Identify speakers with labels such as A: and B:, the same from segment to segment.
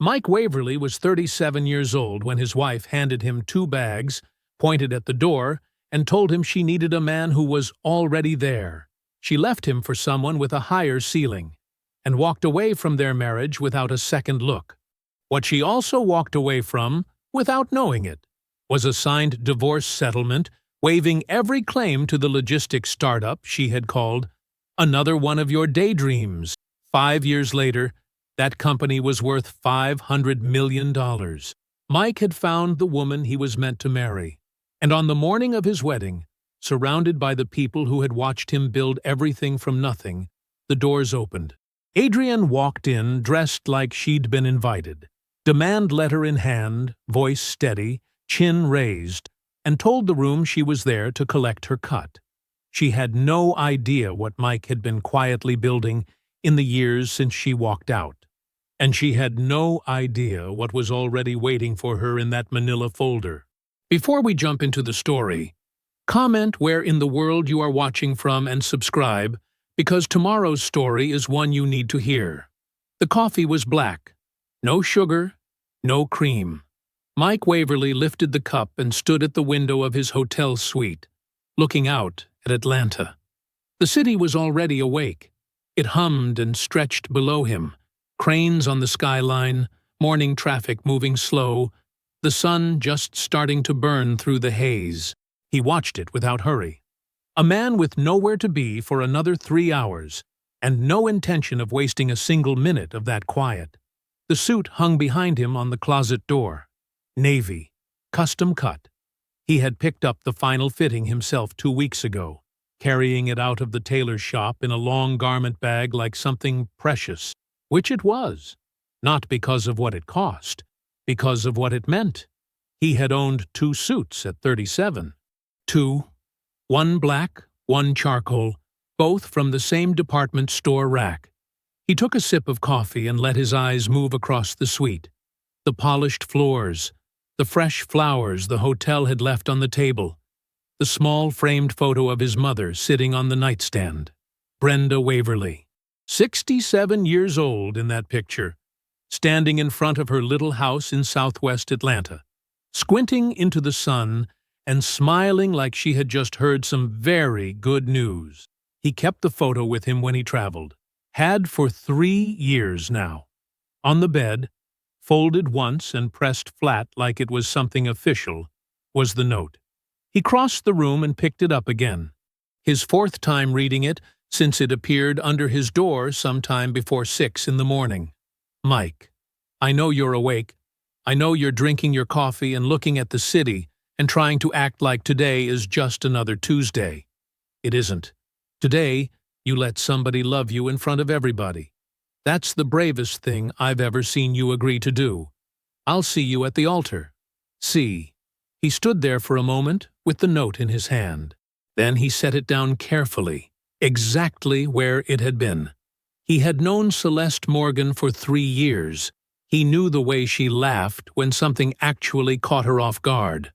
A: Mike Waverly was 37 years old when his wife handed him 2 bags, pointed at the door, and told him she needed a man who was already there. She left him for someone with a higher ceiling, and walked away from their marriage without a second look. What she also walked away from, without knowing it, was a signed divorce settlement waiving every claim to the logistics startup she had called another one of your daydreams. 5 years later, that company was worth $500 million. Mike had found the woman he was meant to marry, and on the morning of his wedding, surrounded by the people who had watched him build everything from nothing, the doors opened. Adrienne walked in dressed like she'd been invited, demand letter in hand, voice steady, chin raised, and told the room she was there to collect her cut. She had no idea what Mike had been quietly building in the years since she walked out, and she had no idea what was already waiting for her in that manila folder. Before we jump into the story, comment where in the world you are watching from and subscribe, because tomorrow's story is one you need to hear. The coffee was black. No sugar, no cream. Mike Waverly lifted the cup and stood at the window of his hotel suite, looking out at Atlanta. The city was already awake. It hummed and stretched below him, cranes on the skyline, morning traffic moving slow, the sun just starting to burn through the haze. He watched it without hurry. A man with nowhere to be for another 3 hours, and no intention of wasting a single minute of that quiet. The suit hung behind him on the closet door. Navy, custom cut. He had picked up the final fitting himself 2 weeks ago, carrying it out of the tailor's shop in a long garment bag like something precious, which it was. Not because of what it cost, because of what it meant. He had owned 2 suits at 37. 2. One black, one charcoal, both from the same department store rack. He took a sip of coffee and let his eyes move across the suite. The polished floors, the fresh flowers the hotel had left on the table, the small framed photo of his mother sitting on the nightstand. Brenda Waverly, 67 years old in that picture, standing in front of her little house in southwest Atlanta, squinting into the sun and smiling like she had just heard some very good news. He kept the photo with him when he traveled. Had for 3 years now. On the bed, folded once and pressed flat like it was something official, was the note. He crossed the room and picked it up again, his 4th time reading it since it appeared under his door sometime before 6 in the morning. Mike, I know you're awake. I know you're drinking your coffee and looking at the city and trying to act like today is just another Tuesday. It isn't. Today, you let somebody love you in front of everybody. That's the bravest thing I've ever seen you agree to do. I'll see you at the altar. See. He stood there for a moment with the note in his hand. Then he set it down carefully, exactly where it had been. He had known Celeste Morgan for 3 years. He knew the way she laughed when something actually caught her off guard.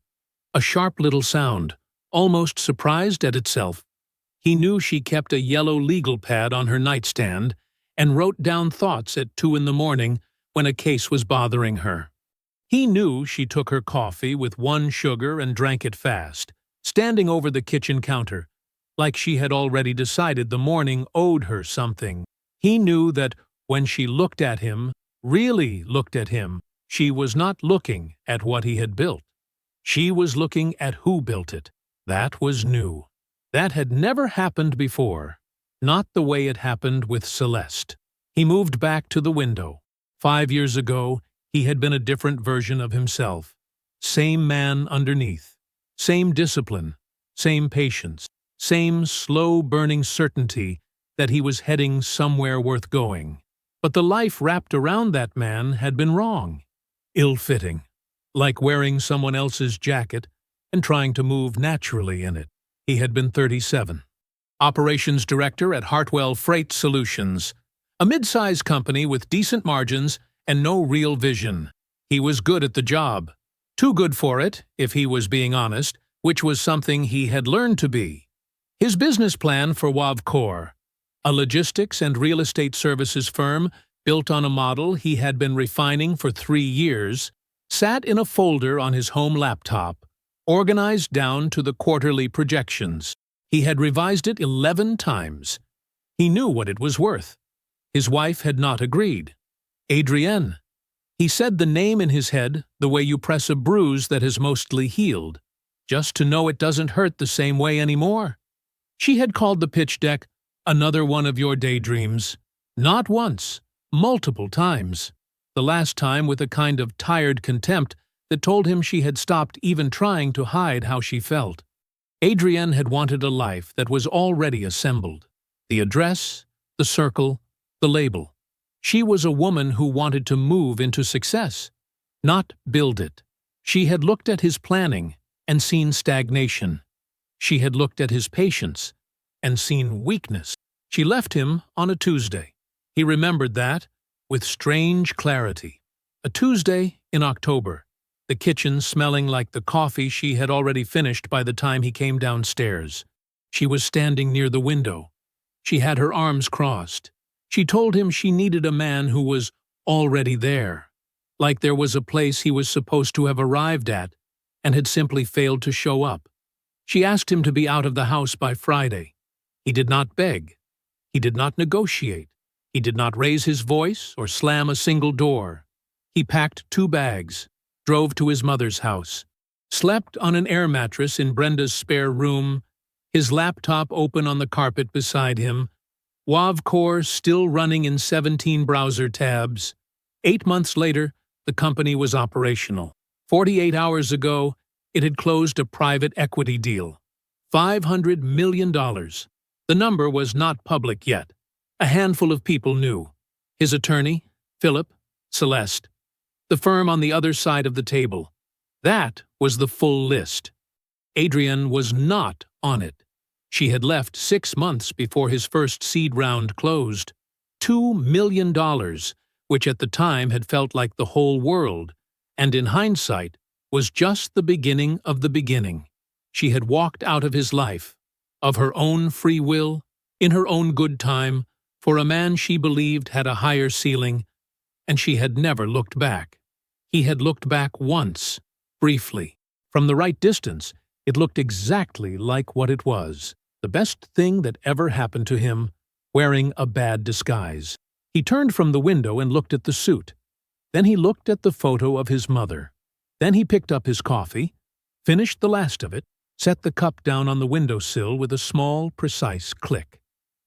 A: A sharp little sound, almost surprised at itself. He knew she kept a yellow legal pad on her nightstand and wrote down thoughts at 2 in the morning when a case was bothering her. He knew she took her coffee with 1 sugar and drank it fast, standing over the kitchen counter, like she had already decided the morning owed her something. He knew that when she looked at him, really looked at him, she was not looking at what he had built. She was looking at who built it. That was new. That had never happened before. Not the way it happened with Celeste. He moved back to the window. 5 years ago, he had been a different version of himself. Same man underneath. Same discipline. Same patience. Same slow-burning certainty that he was heading somewhere worth going. But the life wrapped around that man had been wrong. Ill-fitting. Like wearing someone else's jacket and trying to move naturally in it. He had been 37. Operations director at Hartwell Freight Solutions, a mid-size company with decent margins and no real vision. He was good at the job. Too good for it, if he was being honest, which was something he had learned to be. His business plan for Wavcor, a logistics and real estate services firm built on a model he had been refining for 3 years, sat in a folder on his home laptop, organized down to the quarterly projections. He had revised it 11 times. He knew what it was worth. His wife had not agreed. Adrienne. He said the name in his head the way you press a bruise that has mostly healed, just to know it doesn't hurt the same way anymore. She had called the pitch deck another one of your daydreams. Not once, multiple times. The last time with a kind of tired contempt that told him she had stopped even trying to hide how she felt. Adrienne had wanted a life that was already assembled. The address, the circle, the label. She was a woman who wanted to move into success, not build it. She had looked at his planning and seen stagnation. She had looked at his patience and seen weakness. She left him on a Tuesday. He remembered that with strange clarity. A Tuesday in October, the kitchen smelling like the coffee she had already finished by the time he came downstairs. She was standing near the window. She had her arms crossed. She told him she needed a man who was already there, like there was a place he was supposed to have arrived at and had simply failed to show up. She asked him to be out of the house by Friday. He did not beg. He did not negotiate. He did not raise his voice or slam a single door. He packed 2 bags, drove to his mother's house, slept on an air mattress in Brenda's spare room, his laptop open on the carpet beside him, WavCore still running in 17 browser tabs. 8 months later, the company was operational. 48 hours ago, it had closed a private equity deal. $500 million. The number was not public yet. A handful of people knew. His attorney, Philip, Celeste. The firm on the other side of the table. That was the full list. Adrienne was not on it. She had left 6 months before his first seed round closed. $2 million, which at the time had felt like the whole world, and in hindsight was just the beginning of the beginning. She had walked out of his life, of her own free will, in her own good time, for a man she believed had a higher ceiling, and she had never looked back. He had looked back once, briefly. From the right distance, it looked exactly like what it was, the best thing that ever happened to him, wearing a bad disguise. He turned from the window and looked at the suit. Then he looked at the photo of his mother. Then he picked up his coffee, finished the last of it, set the cup down on the windowsill with a small, precise click.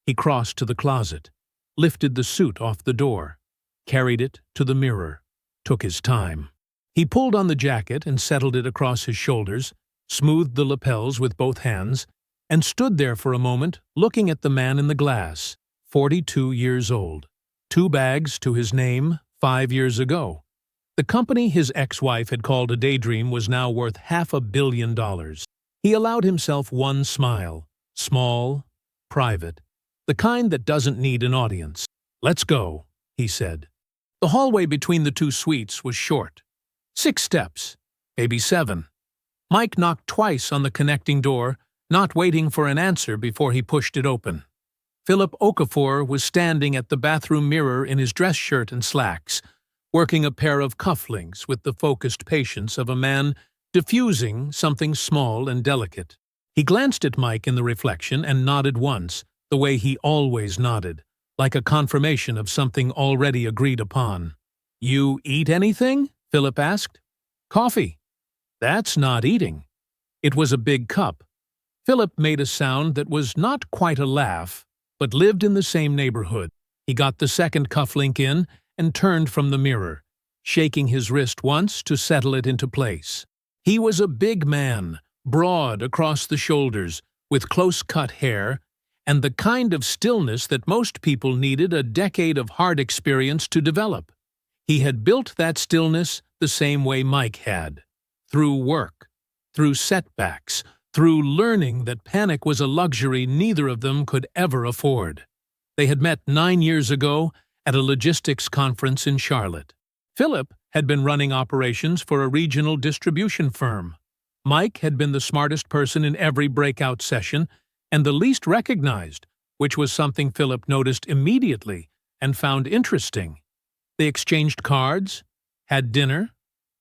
A: He crossed to the closet, lifted the suit off the door, carried it to the mirror, took his time. He pulled on the jacket and settled it across his shoulders, smoothed the lapels with both hands, and stood there for a moment looking at the man in the glass, 42 years old. 2 bags to his name 5 years ago. The company his ex-wife had called a daydream was now worth $500 million. He allowed himself one smile, small, private, the kind that doesn't need an audience. "Let's go," he said. The hallway between the 2 suites was short. 6 steps, maybe 7. Mike knocked twice on the connecting door, not waiting for an answer before he pushed it open. Philip Okafor was standing at the bathroom mirror in his dress shirt and slacks, working a pair of cufflinks with the focused patience of a man diffusing something small and delicate. He glanced at Mike in the reflection and nodded once, the way he always nodded, like a confirmation of something already agreed upon. "You eat anything?" Philip asked. "Coffee." "That's not eating." It was a big cup. Philip made a sound that was not quite a laugh, but lived in the same neighborhood. He got the second cufflink in and turned from the mirror, shaking his wrist once to settle it into place. He was a big man, broad across the shoulders, with close-cut hair, and the kind of stillness that most people needed a decade of hard experience to develop. He had built that stillness the same way Mike had, through work, through setbacks, through learning that panic was a luxury neither of them could ever afford. They had met 9 years ago at a logistics conference in Charlotte. Philip had been running operations for a regional distribution firm. Mike had been the smartest person in every breakout session and the least recognized, which was something Philip noticed immediately and found interesting. They exchanged cards, had dinner,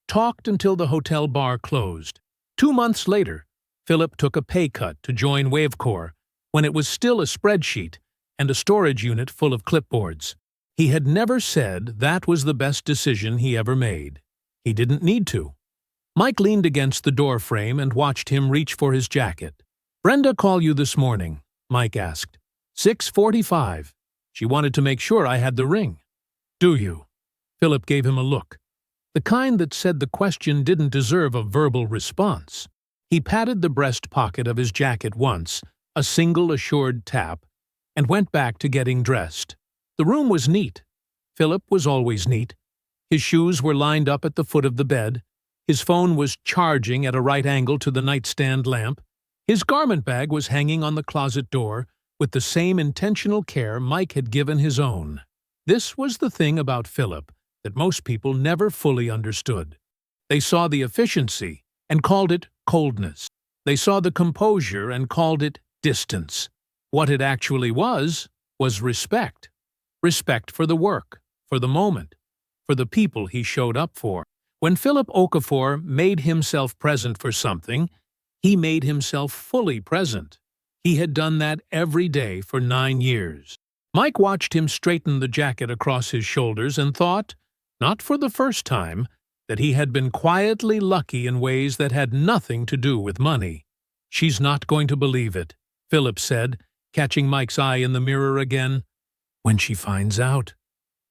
A: talked until the hotel bar closed. 2 months later, Philip took a pay cut to join Wavecore when it was still a spreadsheet and a storage unit full of clipboards. He had never said that was the best decision he ever made. He didn't need to. Mike leaned against the door frame and watched him reach for his jacket. "Brenda call you this morning?" Mike asked. 6:45. She wanted to make sure I had the ring." "Do you?" Philip gave him a look, the kind that said the question didn't deserve a verbal response. He patted the breast pocket of his jacket once, a single assured tap, and went back to getting dressed. The room was neat. Philip was always neat. His shoes were lined up at the foot of the bed. His phone was charging at a right angle to the nightstand lamp. His garment bag was hanging on the closet door with the same intentional care Mike had given his own. This was the thing about Philip that most people never fully understood. They saw the efficiency and called it coldness. They saw the composure and called it distance. What it actually was respect. Respect for the work, for the moment, for the people he showed up for. When Philip Okafor made himself present for something, he made himself fully present. He had done that every day for 9 years. Mike watched him straighten the jacket across his shoulders and thought, not for the first time, that he had been quietly lucky in ways that had nothing to do with money. "She's not going to believe it," Philip said, catching Mike's eye in the mirror again. "When she finds out,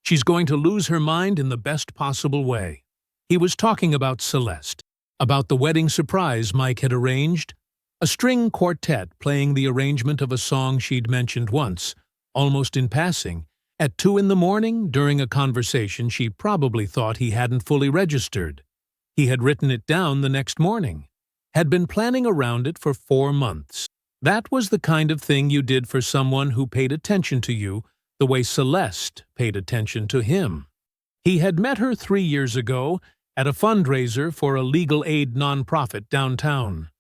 A: she's going to lose her mind in the best possible way." He was talking about Celeste, about the wedding surprise Mike had arranged, a string quartet playing the arrangement of a song she'd mentioned once, almost in passing, at 2 a.m. during a conversation she probably thought he hadn't fully registered. He had written it down the next morning, had been planning around it for 4 months. That was the kind of thing you did for someone who paid attention to you the way Celeste paid attention to him. He had met her 3 years ago at a fundraiser for a legal aid nonprofit downtown,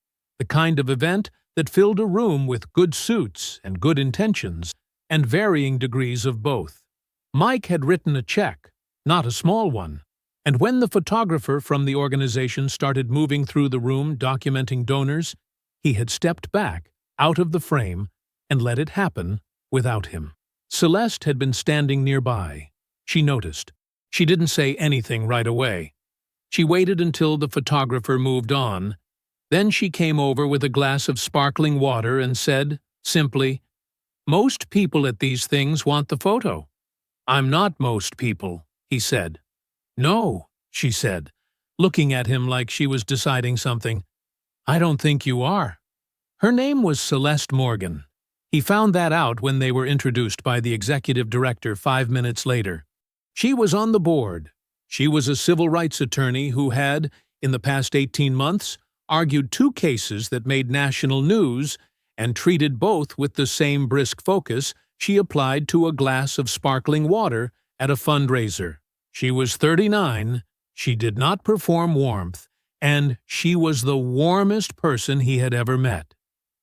A: the kind of event that filled a room with good suits and good intentions, and varying degrees of both. Mike had written a check, not a small one, and when the photographer from the organization started moving through the room documenting donors, he had stepped back, out of the frame, and let it happen without him. Celeste had been standing nearby. She noticed. She didn't say anything right away. She waited until the photographer moved on. Then she came over with a glass of sparkling water and said, simply, "Most people at these things want the photo." "I'm not most people," he said. "No," she said, looking at him like she was deciding something. "I don't think you are." Her name was Celeste Morgan. He found that out when they were introduced by the executive director 5 minutes later. She was on the board. She was a civil rights attorney who had, in the past 18 months, argued 2 cases that made national news, and treated both with the same brisk focus she applied to a glass of sparkling water at a fundraiser. She was 39, she did not perform warmth, and she was the warmest person he had ever met.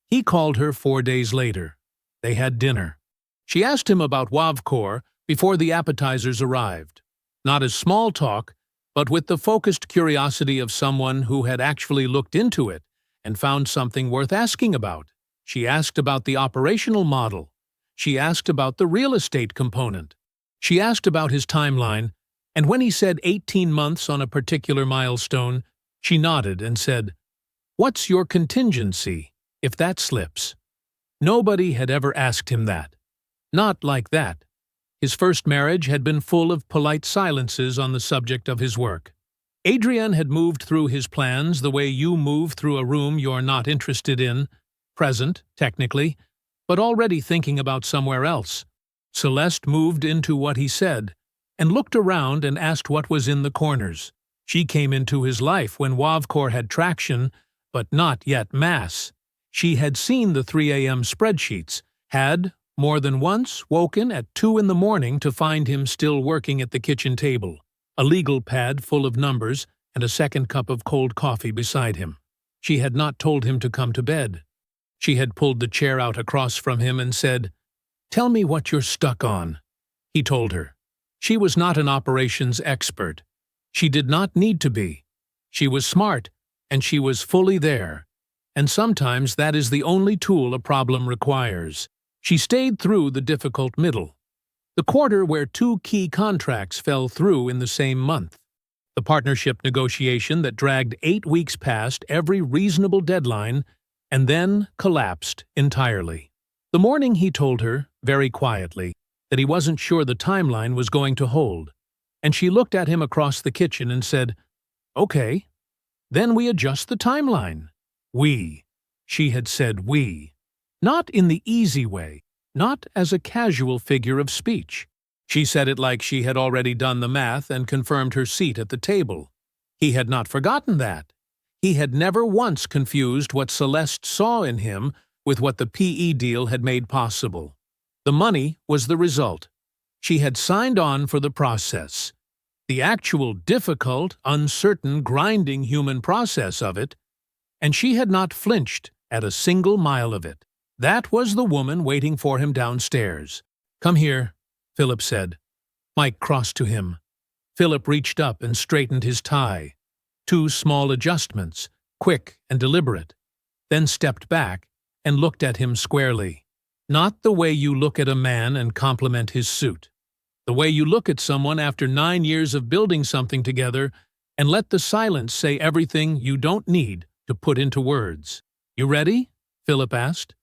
A: He called her 4 days later. They had dinner. She asked him about Wavecore before the appetizers arrived. Not as small talk, but with the focused curiosity of someone who had actually looked into it and found something worth asking about. She asked about the operational model. She asked about the real estate component. She asked about his timeline, and when he said 18 months on a particular milestone, she nodded and said, "What's your contingency, if that slips?" Nobody had ever asked him that. Not like that. His first marriage had been full of polite silences on the subject of his work. Adrian had moved through his plans the way you move through a room you're not interested in, present, technically, but already thinking about somewhere else. Celeste moved into what he said, and looked around and asked what was in the corners. She came into his life when Wavecore had traction, but not yet mass. She had seen the 3 a.m. spreadsheets, had, more than once, woken at 2 a.m. to find him still working at the kitchen table, a legal pad full of numbers and a second cup of cold coffee beside him. She had not told him to come to bed. She had pulled the chair out across from him and said, "Tell me what you're stuck on." He told her. She was not an operations expert. She did not need to be. She was smart, and she was fully there. And sometimes that is the only tool a problem requires. She stayed through the difficult middle. The quarter where 2 key contracts fell through in the same month. The partnership negotiation that dragged 8 weeks past every reasonable deadline and then collapsed entirely. The morning he told her, very quietly, that he wasn't sure the timeline was going to hold, and she looked at him across the kitchen and said, "Okay, then we adjust the timeline." We. She had said we. Not in the easy way, not as a casual figure of speech. She said it like she had already done the math and confirmed her seat at the table. He had not forgotten that. He had never once confused what Celeste saw in him with what the PE deal had made possible. The money was the result. She had signed on for the process. The actual difficult, uncertain, grinding human process of it, and she had not flinched at a single mile of it. That was the woman waiting for him downstairs. "Come here," Philip said. Mike crossed to him. Philip reached up and straightened his tie. 2 small adjustments, quick and deliberate, then stepped back and looked at him squarely. Not the way you look at a man and compliment his suit. The way you look at someone after 9 years of building something together and let the silence say everything you don't need to put into words. "You ready?" Philip asked.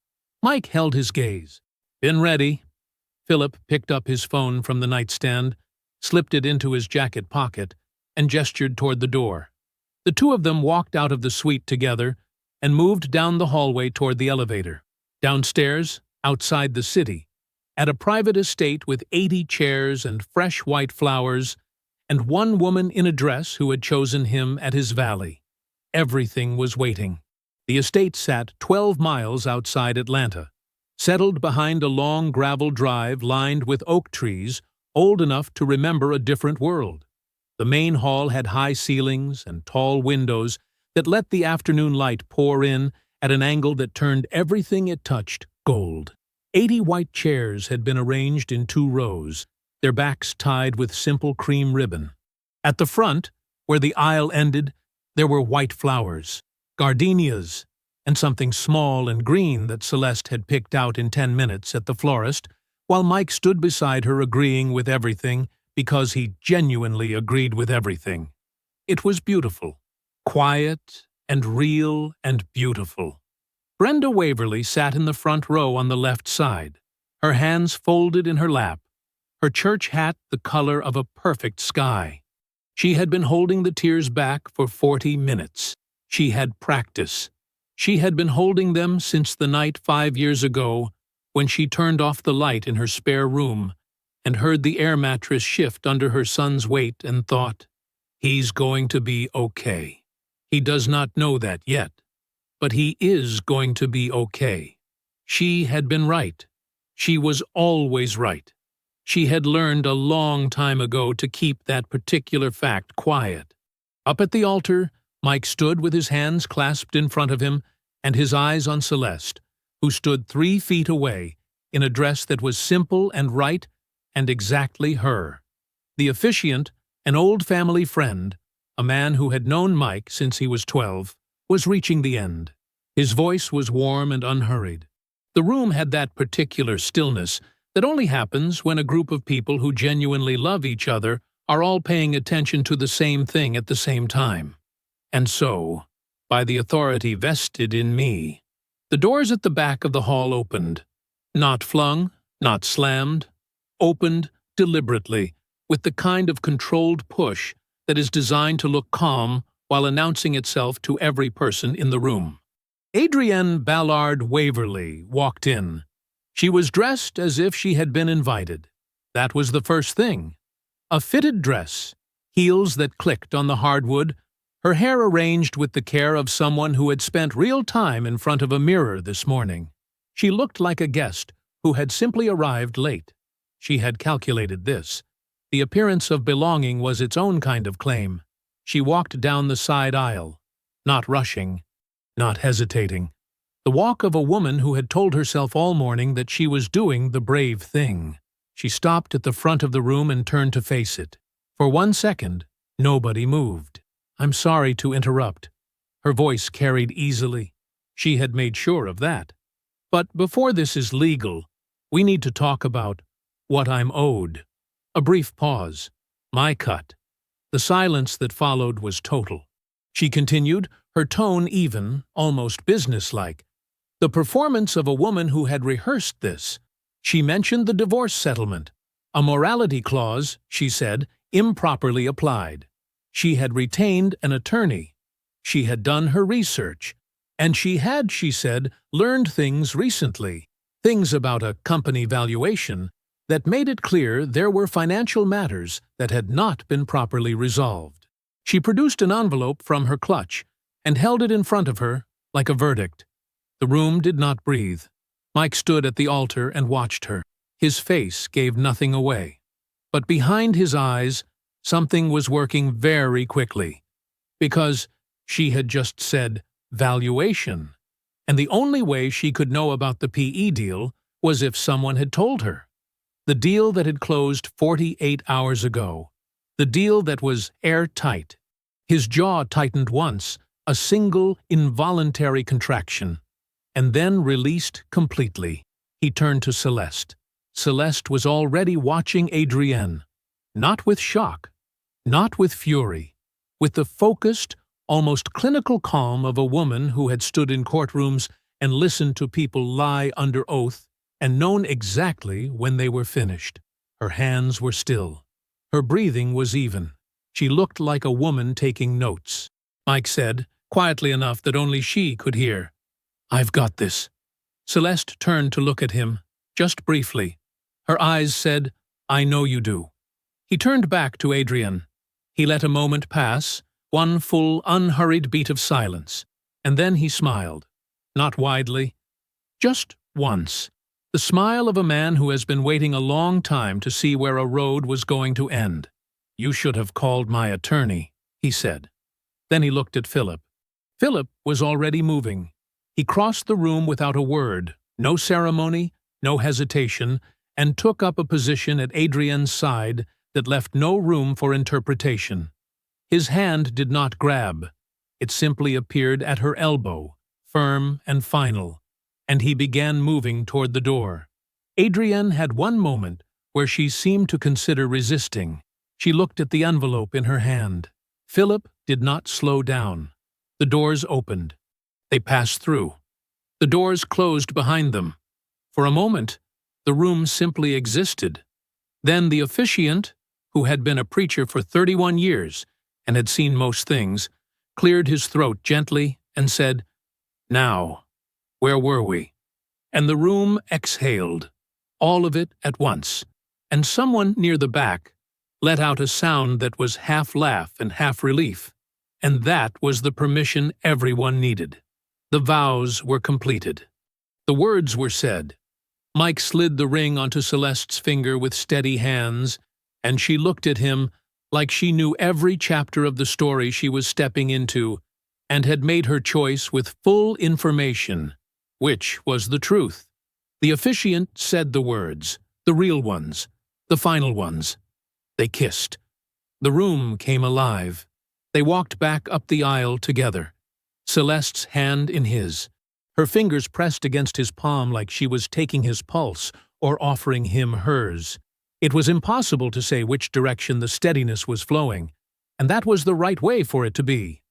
A: Mike held his gaze. "Been ready." Philip picked up his phone from the nightstand, slipped it into his jacket pocket, and gestured toward the door. The 2 of them walked out of the suite together and moved down the hallway toward the elevator. Downstairs, outside the city, at a private estate with 80 chairs and fresh white flowers, and 1 woman in a dress who had chosen him at his valley. Everything was waiting. The estate sat 12 miles outside Atlanta, settled behind a long gravel drive lined with oak trees old enough to remember a different world. The main hall had high ceilings and tall windows that let the afternoon light pour in at an angle that turned everything it touched gold. 80 white chairs had been arranged in 2 rows, their backs tied with simple cream ribbon. At the front, where the aisle ended, there were white flowers, gardenias, and something small and green that Celeste had picked out in 10 minutes at the florist, while Mike stood beside her agreeing with everything because he genuinely agreed with everything. It was beautiful, quiet and real and beautiful. Brenda Waverly sat in the front row on the left side, her hands folded in her lap, her church hat the color of a perfect sky. She had been holding the tears back for 40 minutes. She had practice. She had been holding them since the night 5 years ago when she turned off the light in her spare room and heard the air mattress shift under her son's weight and thought, "He's going to be okay. He does not know that yet, but he is going to be okay." She had been right. She was always right. She had learned a long time ago to keep that particular fact quiet. Up at the altar, Mike stood with his hands clasped in front of him and his eyes on Celeste, who stood 3 feet away, in a dress that was simple and right and exactly her. The officiant, an old family friend, a man who had known Mike since he was 12, was reaching the end. His voice was warm and unhurried. The room had that particular stillness that only happens when a group of people who genuinely love each other are all paying attention to the same thing at the same time. And so, by the authority vested in me, the doors at the back of the hall opened. Not flung, not slammed. Opened deliberately, with the kind of controlled push that is designed to look calm while announcing itself to every person in the room. Adrienne Ballard Waverly walked in. She was dressed as if she had been invited. That was the first thing. A fitted dress, heels that clicked on the hardwood, her hair arranged with the care of someone who had spent real time in front of a mirror this morning. She looked like a guest who had simply arrived late. She had calculated this. The appearance of belonging was its own kind of claim. She walked down the side aisle, not rushing, not hesitating. The walk of a woman who had told herself all morning that she was doing the brave thing. She stopped at the front of the room and turned to face it. For 1 second, nobody moved. "I'm sorry to interrupt." Her voice carried easily. She had made sure of that. "But before this is legal, we need to talk about what I'm owed." A brief pause. My cut. The silence that followed was total. She continued, her tone even, almost businesslike. The performance of a woman who had rehearsed this. She mentioned the divorce settlement. A morality clause, she said, improperly applied. She had retained an attorney. She had done her research. And she had, she said, learned things recently. Things about a company valuation that made it clear there were financial matters that had not been properly resolved. She produced an envelope from her clutch and held it in front of her like a verdict. The room did not breathe. Mike stood at the altar and watched her. His face gave nothing away. But behind his eyes, something was working very quickly. Because she had just said valuation. And the only way she could know about the PE deal was if someone had told her. The deal that had closed 48 hours ago. The deal that was airtight. His jaw tightened once, a single involuntary contraction, and then released completely. He turned to Celeste. Celeste was already watching Adrienne, not with shock, not with fury, with the focused, almost clinical calm of a woman who had stood in courtrooms and listened to people lie under oath and known exactly when they were finished. Her hands were still. Her breathing was even. She looked like a woman taking notes. Mike said, quietly enough that only she could hear, "I've got this." Celeste turned to look at him, just briefly. Her eyes said, "I know you do." He turned back to Adrienne. He let a moment pass, one full, unhurried beat of silence, and then he smiled. Not widely, just once. The smile of a man who has been waiting a long time to see where a road was going to end. "You should have called my attorney," he said. Then he looked at Philip. Philip was already moving. He crossed the room without a word, no ceremony, no hesitation, and took up a position at Adrienne's side that left no room for interpretation. His hand did not grab. It simply appeared at her elbow, firm and final, and he began moving toward the door. Adrienne had one moment where she seemed to consider resisting. She looked at the envelope in her hand. Philip did not slow down. The doors opened. They passed through. The doors closed behind them. For a moment, the room simply existed. Then the officiant, who had been a preacher for 31 years and had seen most things, cleared his throat gently and said, "Now, where were we?" And the room exhaled, all of it at once, and someone near the back let out a sound that was half laugh and half relief, and that was the permission everyone needed. The vows were completed. The words were said. Mike slid the ring onto Celeste's finger with steady hands, and she looked at him like she knew every chapter of the story she was stepping into and had made her choice with full information, which was the truth. The officiant said the words, the real ones, the final ones. They kissed. The room came alive. They walked back up the aisle together, Celeste's hand in his, her fingers pressed against his palm like she was taking his pulse or offering him hers. It was impossible to say which direction the steadiness was flowing, and that was the right way for it to be.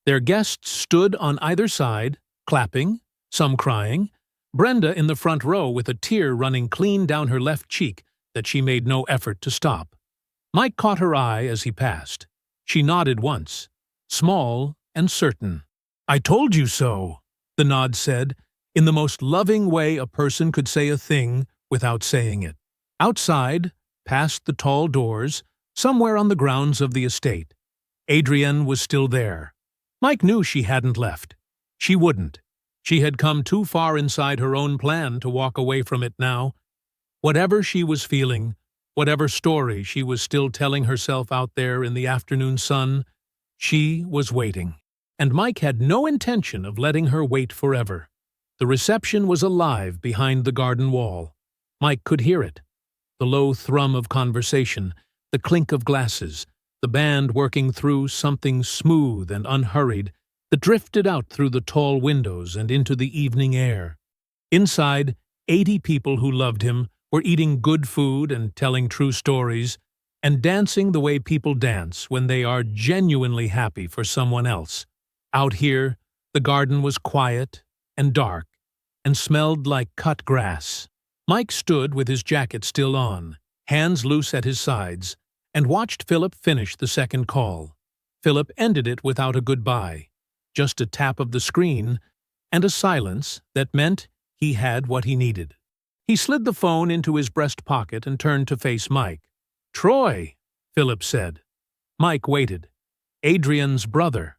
A: Their guests stood on either side, clapping, some crying, Brenda in the front row with a tear running clean down her left cheek that she made no effort to stop. Mike caught her eye as he passed. She nodded once, small and certain. "I told you so," the nod said, in the most loving way a person could say a thing without saying it. Outside, past the tall doors, somewhere on the grounds of the estate, Adrienne was still there. Mike knew she hadn't left. She wouldn't. She had come too far inside her own plan to walk away from it now. Whatever she was feeling, whatever story she was still telling herself out there in the afternoon sun, she was waiting. And Mike had no intention of letting her wait forever. The reception was alive behind the garden wall. Mike could hear it. the low thrum of conversation, the clink of glasses, the band working through something smooth and unhurried that drifted out through the tall windows and into the evening air. Inside, 80 people who loved him were eating good food and telling true stories and dancing the way people dance when they are genuinely happy for someone else. Out here, the garden was quiet and dark and smelled like cut grass. Mike stood with his jacket still on, hands loose at his sides, and watched Philip finish the second call. Philip ended it without a goodbye, just a tap of the screen and a silence that meant he had what he needed. He slid the phone into his breast pocket and turned to face Mike. "Troy," Philip said. Mike waited. "Adrian's brother."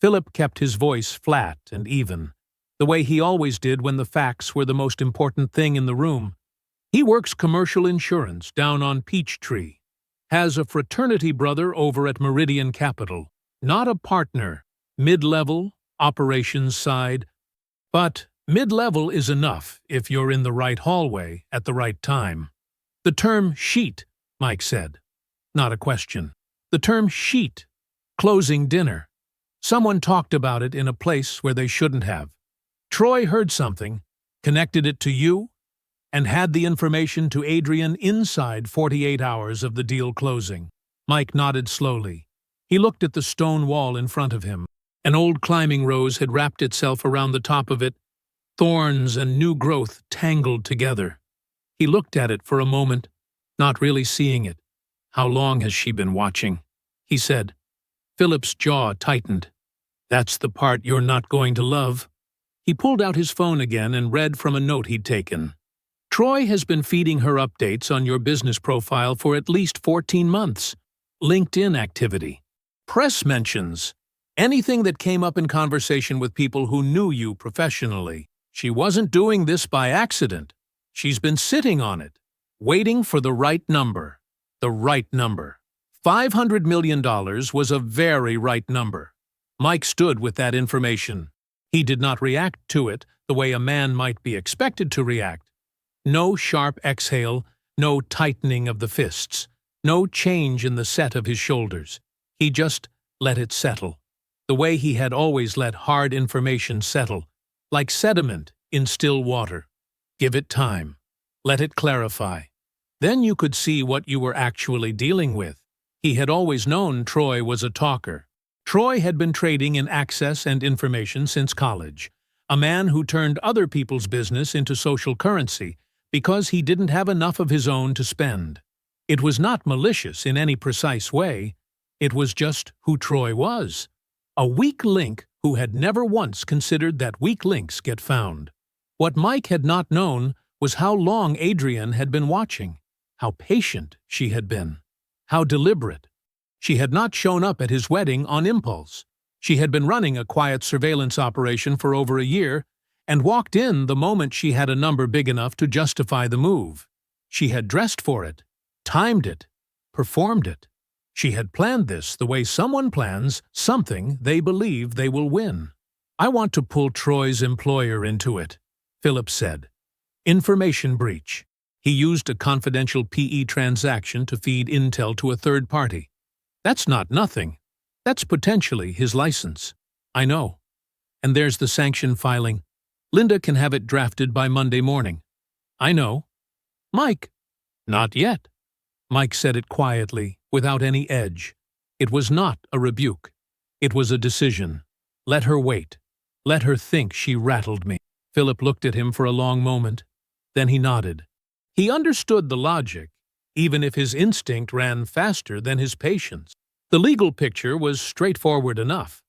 A: Philip kept his voice flat and even, the way he always did when the facts were the most important thing in the room. "He works commercial insurance down on Peachtree. Has a fraternity brother over at Meridian Capital. Not a partner. Mid-level, operations side. But mid-level is enough if you're in the right hallway at the right time." "The term sheet," Mike said. Not a question. "The term sheet. Closing dinner. Someone talked about it in a place where they shouldn't have. Troy heard something, connected it to you, and had the information to Adrian inside 48 hours of the deal closing." Mike nodded slowly. He looked at the stone wall in front of him. An old climbing rose had wrapped itself around the top of it, thorns and new growth tangled together. He looked at it for a moment, not really seeing it. "How long has she been watching?" he said. Philip's jaw tightened. "That's the part you're not going to love." He pulled out his phone again and read from a note he'd taken. "Troy has been feeding her updates on your business profile for at least 14 months. LinkedIn activity. Press mentions. Anything that came up in conversation with people who knew you professionally. She wasn't doing this by accident. She's been sitting on it, waiting for the right number. The right number. $500 million was a very right number." Mike stood with that information. He did not react to it the way a man might be expected to react. No sharp exhale, no tightening of the fists, no change in the set of his shoulders. He just let it settle, the way he had always let hard information settle, like sediment in still water. Give it time. Let it clarify. Then you could see what you were actually dealing with. He had always known Troy was a talker. Troy had been trading in access and information since college, a man who turned other people's business into social currency because he didn't have enough of his own to spend. It was not malicious in any precise way. It was just who Troy was. A weak link who had never once considered that weak links get found. What Mike had not known was how long Adrian had been watching, how patient she had been, how deliberate. She had not shown up at his wedding on impulse. She had been running a quiet surveillance operation for over a year and walked in the moment she had a number big enough to justify the move. She had dressed for it, timed it, performed it. She had planned this the way someone plans something they believe they will win. "I want to pull Troy's employer into it," Philip said. "Information breach. He used a confidential PE transaction to feed intel to a third party. That's not nothing. That's potentially his license. I know. And there's the sanction filing. Linda can have it drafted by Monday morning. I know. Mike." "Not yet." Mike said it quietly, without any edge. It was not a rebuke. It was a decision. Let her wait. Let her think she rattled me. Philip looked at him for a long moment. Then he nodded. He understood the logic, even if his instinct ran faster than his patience. The legal picture was straightforward enough.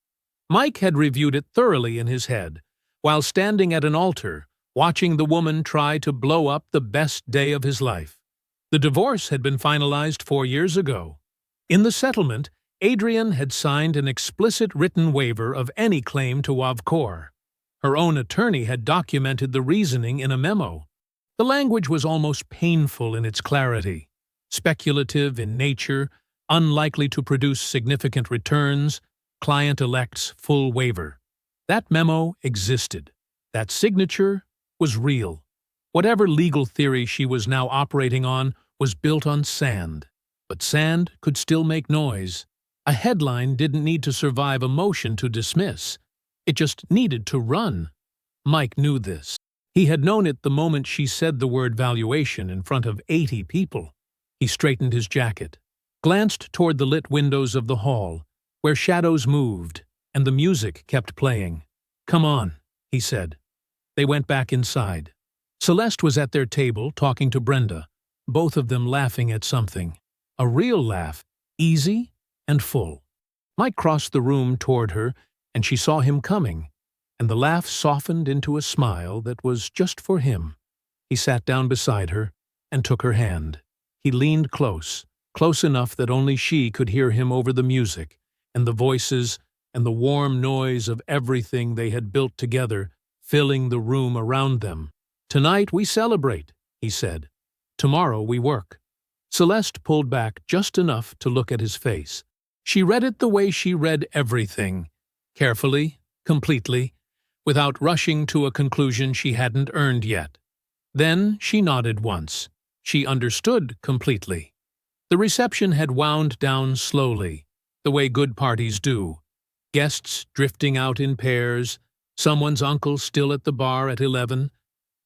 A: Mike had reviewed it thoroughly in his head, while standing at an altar, watching the woman try to blow up the best day of his life. The divorce had been finalized 4 years ago. In the settlement, Adrian had signed an explicit written waiver of any claim to Wavcor. Her own attorney had documented the reasoning in a memo. The language was almost painful in its clarity, speculative in nature, unlikely to produce significant returns, client-elect's full waiver. That memo existed. That signature was real. Whatever legal theory she was now operating on was built on sand, but sand could still make noise. A headline didn't need to survive a motion to dismiss. It just needed to run. Mike knew this. He had known it the moment she said the word valuation in front of 80 people. He straightened his jacket, glanced toward the lit windows of the hall, where shadows moved, and the music kept playing. "Come on," he said. They went back inside. Celeste was at their table talking to Brenda, both of them laughing at something. A real laugh, easy and full. Mike crossed the room toward her, and she saw him coming, and the laugh softened into a smile that was just for him. He sat down beside her and took her hand. He leaned close enough that only she could hear him over the music, and the voices, and the warm noise of everything they had built together, filling the room around them. "Tonight we celebrate," he said. "Tomorrow we work." Celeste pulled back just enough to look at his face. She read it the way she read everything, carefully, completely, without rushing to a conclusion she hadn't earned yet. Then she nodded once. She understood completely. The reception had wound down slowly, the way good parties do. Guests drifting out in pairs, someone's uncle still at the bar at 11,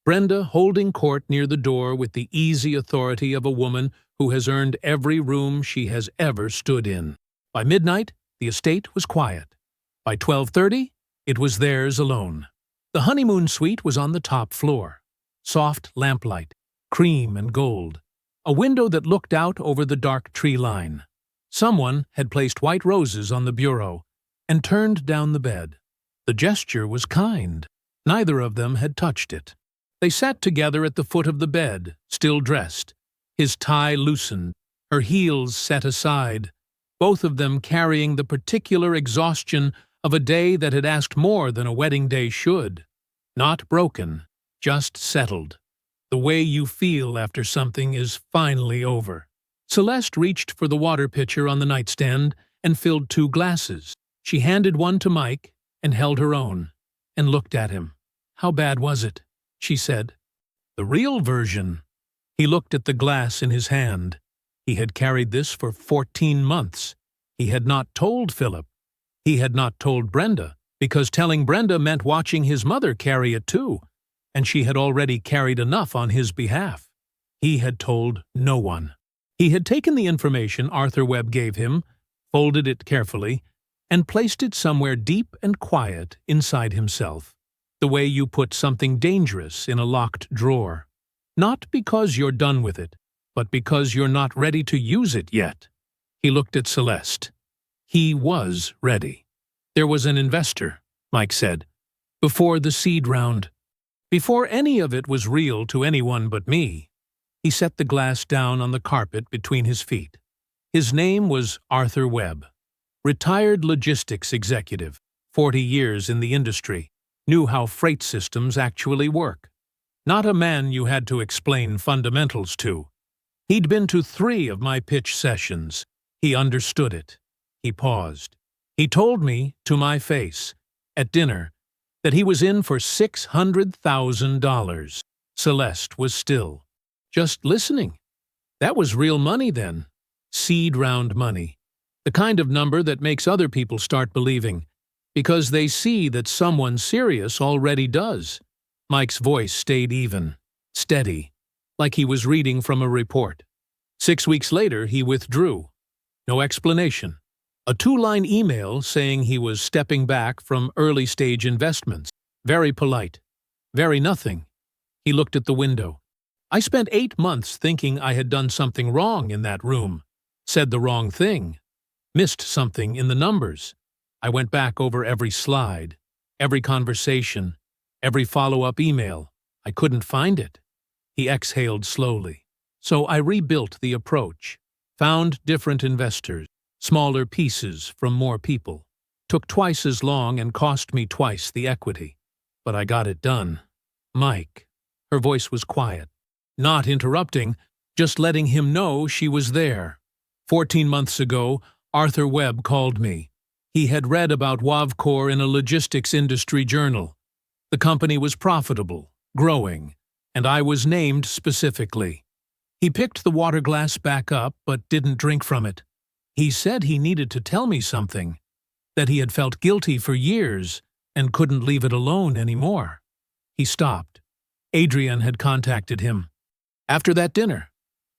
A: Brenda holding court near the door with the easy authority of a woman who has earned every room she has ever stood in. By midnight, the estate was quiet. By 12:30, it was theirs alone. The honeymoon suite was on the top floor. Soft lamplight, cream and gold. A window that looked out over the dark tree line. Someone had placed white roses on the bureau and turned down the bed. The gesture was kind. Neither of them had touched it. They sat together at the foot of the bed, still dressed, his tie loosened, her heels set aside, both of them carrying the particular exhaustion of a day that had asked more than a wedding day should. Not broken, just settled. The way you feel after something is finally over. Celeste reached for the water pitcher on the nightstand and filled 2 glasses. She handed one to Mike and held her own, and looked at him. "How bad was it?" she said. "The real version." He looked at the glass in his hand. He had carried this for 14 months. He had not told Philip. He had not told Brenda, because telling Brenda meant watching his mother carry it too, and she had already carried enough on his behalf. He had told no one. He had taken the information Arthur Webb gave him, folded it carefully, and placed it somewhere deep and quiet inside himself, the way you put something dangerous in a locked drawer. Not because you're done with it, but because you're not ready to use it yet. He looked at Celeste. He was ready. "There was an investor," Mike said, "before the seed round. Before any of it was real to anyone but me." He set the glass down on the carpet between his feet. His name was Arthur Webb. Retired logistics executive, 40 years in the industry, knew how freight systems actually work. Not a man you had to explain fundamentals to. He'd been to 3 of my pitch sessions. He understood it. He paused. He told me, to my face, at dinner, that he was in for $600,000. Celeste was still. Just listening. That was real money then. Seed round money. The kind of number that makes other people start believing, because they see that someone serious already does. Mike's voice stayed even, steady, like he was reading from a report. 6 weeks later, he withdrew. No explanation. A 2-line email saying he was stepping back from early-stage investments. Very polite. Very nothing. He looked at the window. "I spent 8 months thinking I had done something wrong in that room. Said the wrong thing. Missed something in the numbers. I went back over every slide, every conversation, every follow-up email. I couldn't find it." He exhaled slowly. "So I rebuilt the approach. Found different investors. Smaller pieces from more people. Took twice as long and cost me twice the equity. But I got it done." "Mike." Her voice was quiet. Not interrupting, just letting him know she was there. 14 months ago, Arthur Webb called me. He had read about Wavcor in a logistics industry journal. The company was profitable, growing, and I was named specifically. He picked the water glass back up but didn't drink from it. He said he needed to tell me something, that he had felt guilty for years and couldn't leave it alone anymore. He stopped. Adrian had contacted him. After that dinner,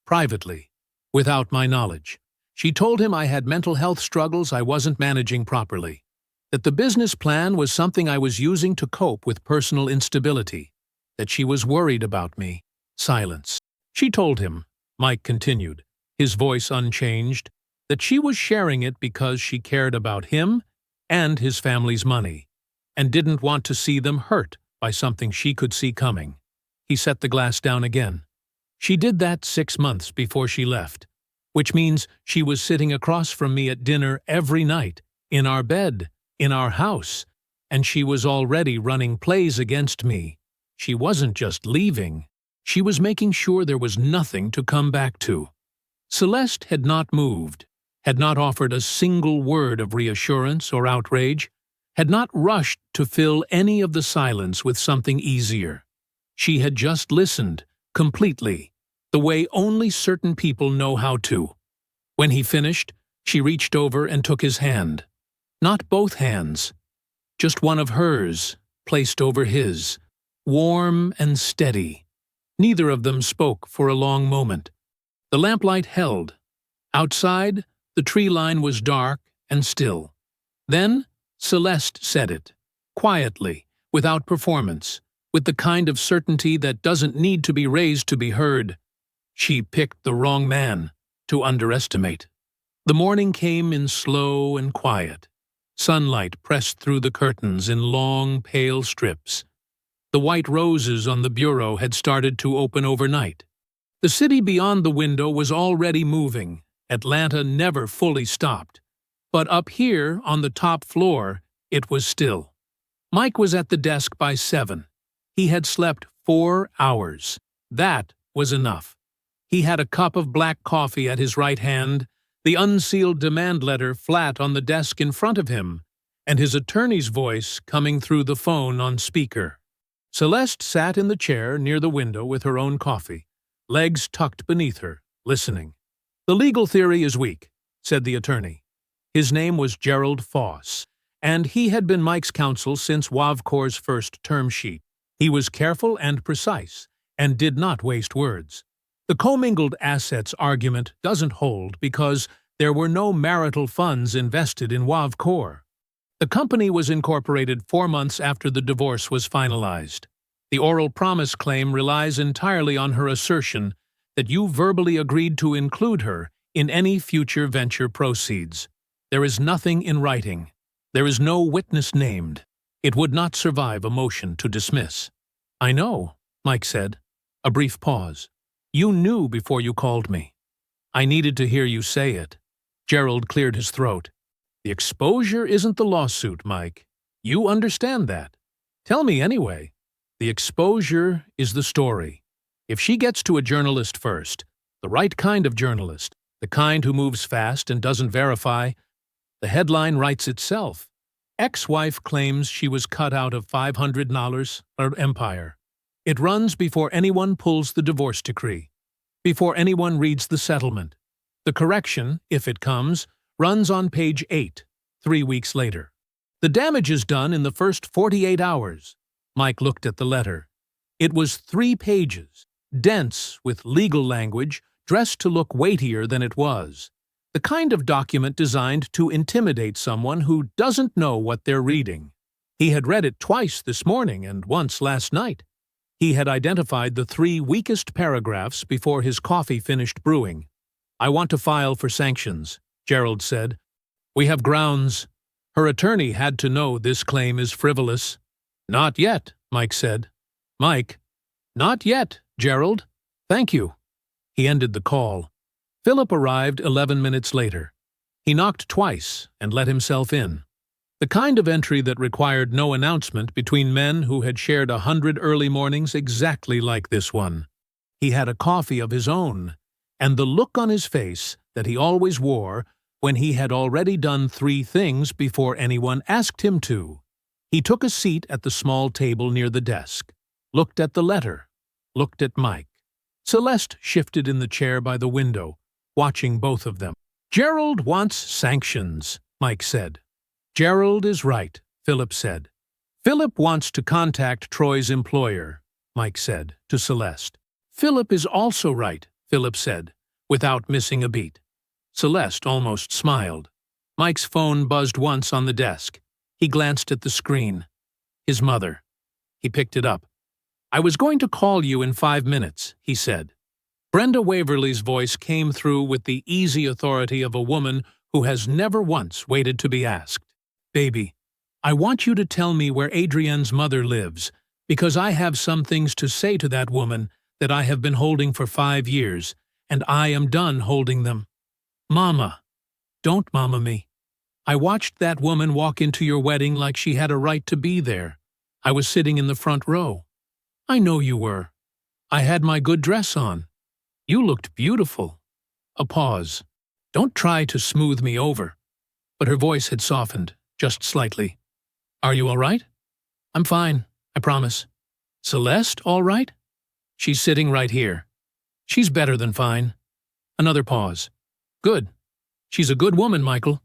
A: privately, without my knowledge, she told him I had mental health struggles I wasn't managing properly, that the business plan was something I was using to cope with personal instability, that she was worried about me. Silence. She told him, Mike continued, his voice unchanged, that she was sharing it because she cared about him and his family's money, and didn't want to see them hurt by something she could see coming. He set the glass down again. She did that 6 months before she left, which means she was sitting across from me at dinner every night, in our bed, in our house, and she was already running plays against me. She wasn't just leaving. She was making sure there was nothing to come back to. Celeste had not moved, had not offered a single word of reassurance or outrage, had not rushed to fill any of the silence with something easier. She had just listened, completely, the way only certain people know how to. When he finished, she reached over and took his hand. Not both hands, just one of hers, placed over his, warm and steady. Neither of them spoke for a long moment. The lamplight held. Outside, the tree line was dark and still. Then, Celeste said it, quietly, without performance, with the kind of certainty that doesn't need to be raised to be heard. She picked the wrong man to underestimate. The morning came in slow and quiet. Sunlight pressed through the curtains in long, pale strips. The white roses on the bureau had started to open overnight. The city beyond the window was already moving. Atlanta never fully stopped. But up here, on the top floor, it was still. Mike was at the desk by 7. He had slept 4 hours. That was enough. He had a cup of black coffee at his right hand, the unsealed demand letter flat on the desk in front of him, and his attorney's voice coming through the phone on speaker. Celeste sat in the chair near the window with her own coffee, legs tucked beneath her, listening. "The legal theory is weak," said the attorney. His name was Gerald Foss, and he had been Mike's counsel since Wavcor's first term sheet. He was careful and precise, and did not waste words. The commingled assets argument doesn't hold because there were no marital funds invested in Wavcor. The company was incorporated 4 months after the divorce was finalized. The oral promise claim relies entirely on her assertion that you verbally agreed to include her in any future venture proceeds. There is nothing in writing. There is no witness named. It would not survive a motion to dismiss. "I know," Mike said. A brief pause. "You knew before you called me. I needed to hear you say it." Gerald cleared his throat. "The exposure isn't the lawsuit, Mike. You understand that. Tell me anyway. The exposure is the story. If she gets to a journalist first, the right kind of journalist, the kind who moves fast and doesn't verify, the headline writes itself. Ex-wife claims she was cut out of $500 or empire. It runs before anyone pulls the divorce decree, before anyone reads the settlement. The correction, if it comes, runs on page 8, 3 weeks later. The damage is done in the first 48 hours. Mike looked at the letter. It was 3 pages, dense with legal language, dressed to look weightier than it was. The kind of document designed to intimidate someone who doesn't know what they're reading. He had read it twice this morning and once last night. He had identified the 3 weakest paragraphs before his coffee finished brewing. "I want to file for sanctions," Gerald said. "We have grounds." Her attorney had to know this claim is frivolous. "Not yet," Mike said. "Mike." "Not yet, Gerald. Thank you." He ended the call. Philip arrived 11 minutes later. He knocked twice and let himself in. The kind of entry that required no announcement between men who had shared 100 early mornings exactly like this one. He had a coffee of his own, and the look on his face that he always wore when he had already done 3 things before anyone asked him to. He took a seat at the small table near the desk, looked at the letter, looked at Mike. Celeste shifted in the chair by the window, watching both of them. "Gerald wants sanctions," Mike said. "Gerald is right," Philip said. "Philip wants to contact Troy's employer," Mike said to Celeste. "Philip is also right," Philip said, without missing a beat. Celeste almost smiled. Mike's phone buzzed once on the desk. He glanced at the screen. His mother. He picked it up. "I was going to call you in 5 minutes," he said. Brenda Waverly's voice came through with the easy authority of a woman who has never once waited to be asked. "Baby, I want you to tell me where Adrienne's mother lives, because I have some things to say to that woman that I have been holding for 5 years, and I am done holding them." "Mama, don't mama me. I watched that woman walk into your wedding like she had a right to be there. I was sitting in the front row. I know you were. I had my good dress on. You looked beautiful." A pause. "Don't try to smooth me over." But her voice had softened, just slightly. "Are you all right?" "I'm fine, I promise." "Celeste all right?" "She's sitting right here." "She's better than fine." Another pause. "Good. She's a good woman, Michael.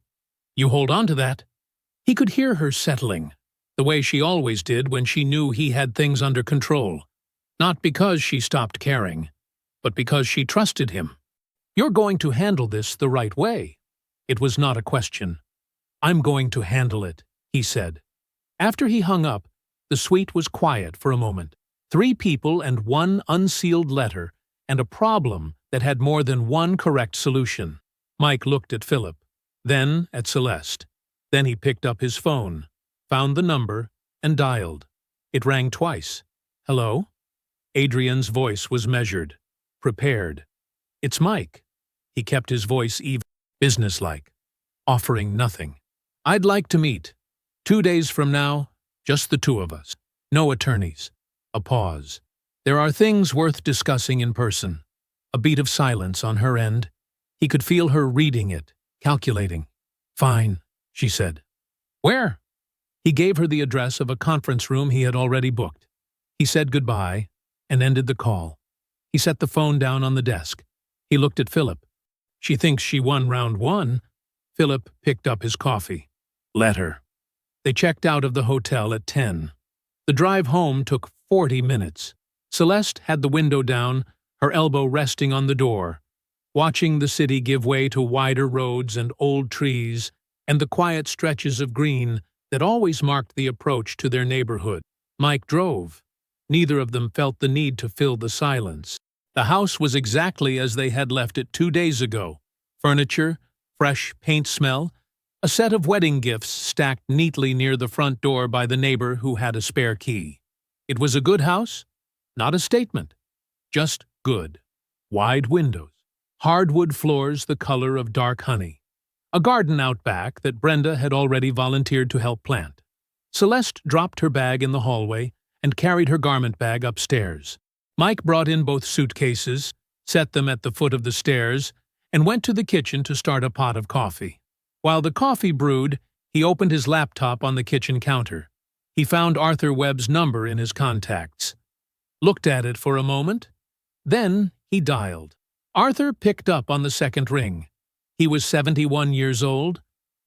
A: You hold on to that." He could hear her settling, the way she always did when she knew he had things under control. Not because she stopped caring, but because she trusted him. "You're going to handle this the right way." It was not a question. "I'm going to handle it," he said. After he hung up, the suite was quiet for a moment. 3 people and 1 unsealed letter, and a problem that had more than one correct solution. Mike looked at Philip, then at Celeste. Then he picked up his phone, found the number, and dialed. It rang twice. "Hello?" Adrienne's voice was measured, prepared. "It's Mike." He kept his voice even, businesslike, offering nothing. "I'd like to meet. 2 days from now, just the 2 of us. No attorneys." A pause. "There are things worth discussing in person." A beat of silence on her end. He could feel her reading it, calculating. "Fine," she said. "Where?" He gave her the address of a conference room he had already booked. He said goodbye and ended the call. He set the phone down on the desk. He looked at Philip. "She thinks she won round 1. Philip picked up his coffee. "Let her." They checked out of the hotel at 10. The drive home took 40 minutes. Celeste had the window down, her elbow resting on the door, watching the city give way to wider roads and old trees and the quiet stretches of green that always marked the approach to their neighborhood. Mike drove. Neither of them felt the need to fill the silence. The house was exactly as they had left it 2 days ago. Furniture, fresh paint smell, a set of wedding gifts stacked neatly near the front door by the neighbor who had a spare key. It was a good house, not a statement, just good. Wide windows, hardwood floors the color of dark honey, a garden out back that Brenda had already volunteered to help plant. Celeste dropped her bag in the hallway and carried her garment bag upstairs. Mike brought in both suitcases, set them at the foot of the stairs, and went to the kitchen to start a pot of coffee. While the coffee brewed, he opened his laptop on the kitchen counter. He found Arthur Webb's number in his contacts. Looked at it for a moment. Then he dialed. Arthur picked up on the second ring. He was 71 years old,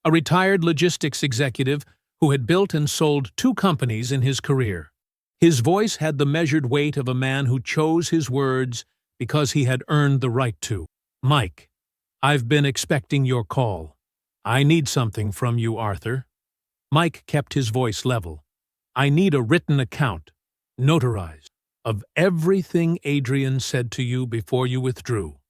A: a retired logistics executive who had built and sold 2 companies in his career. His voice had the measured weight of a man who chose his words because he had earned the right to. "Mike, I've been expecting your call. I need something from you, Arthur." Mike kept his voice level. "I need a written account, notarized, of everything Adrienne said to you before you withdrew.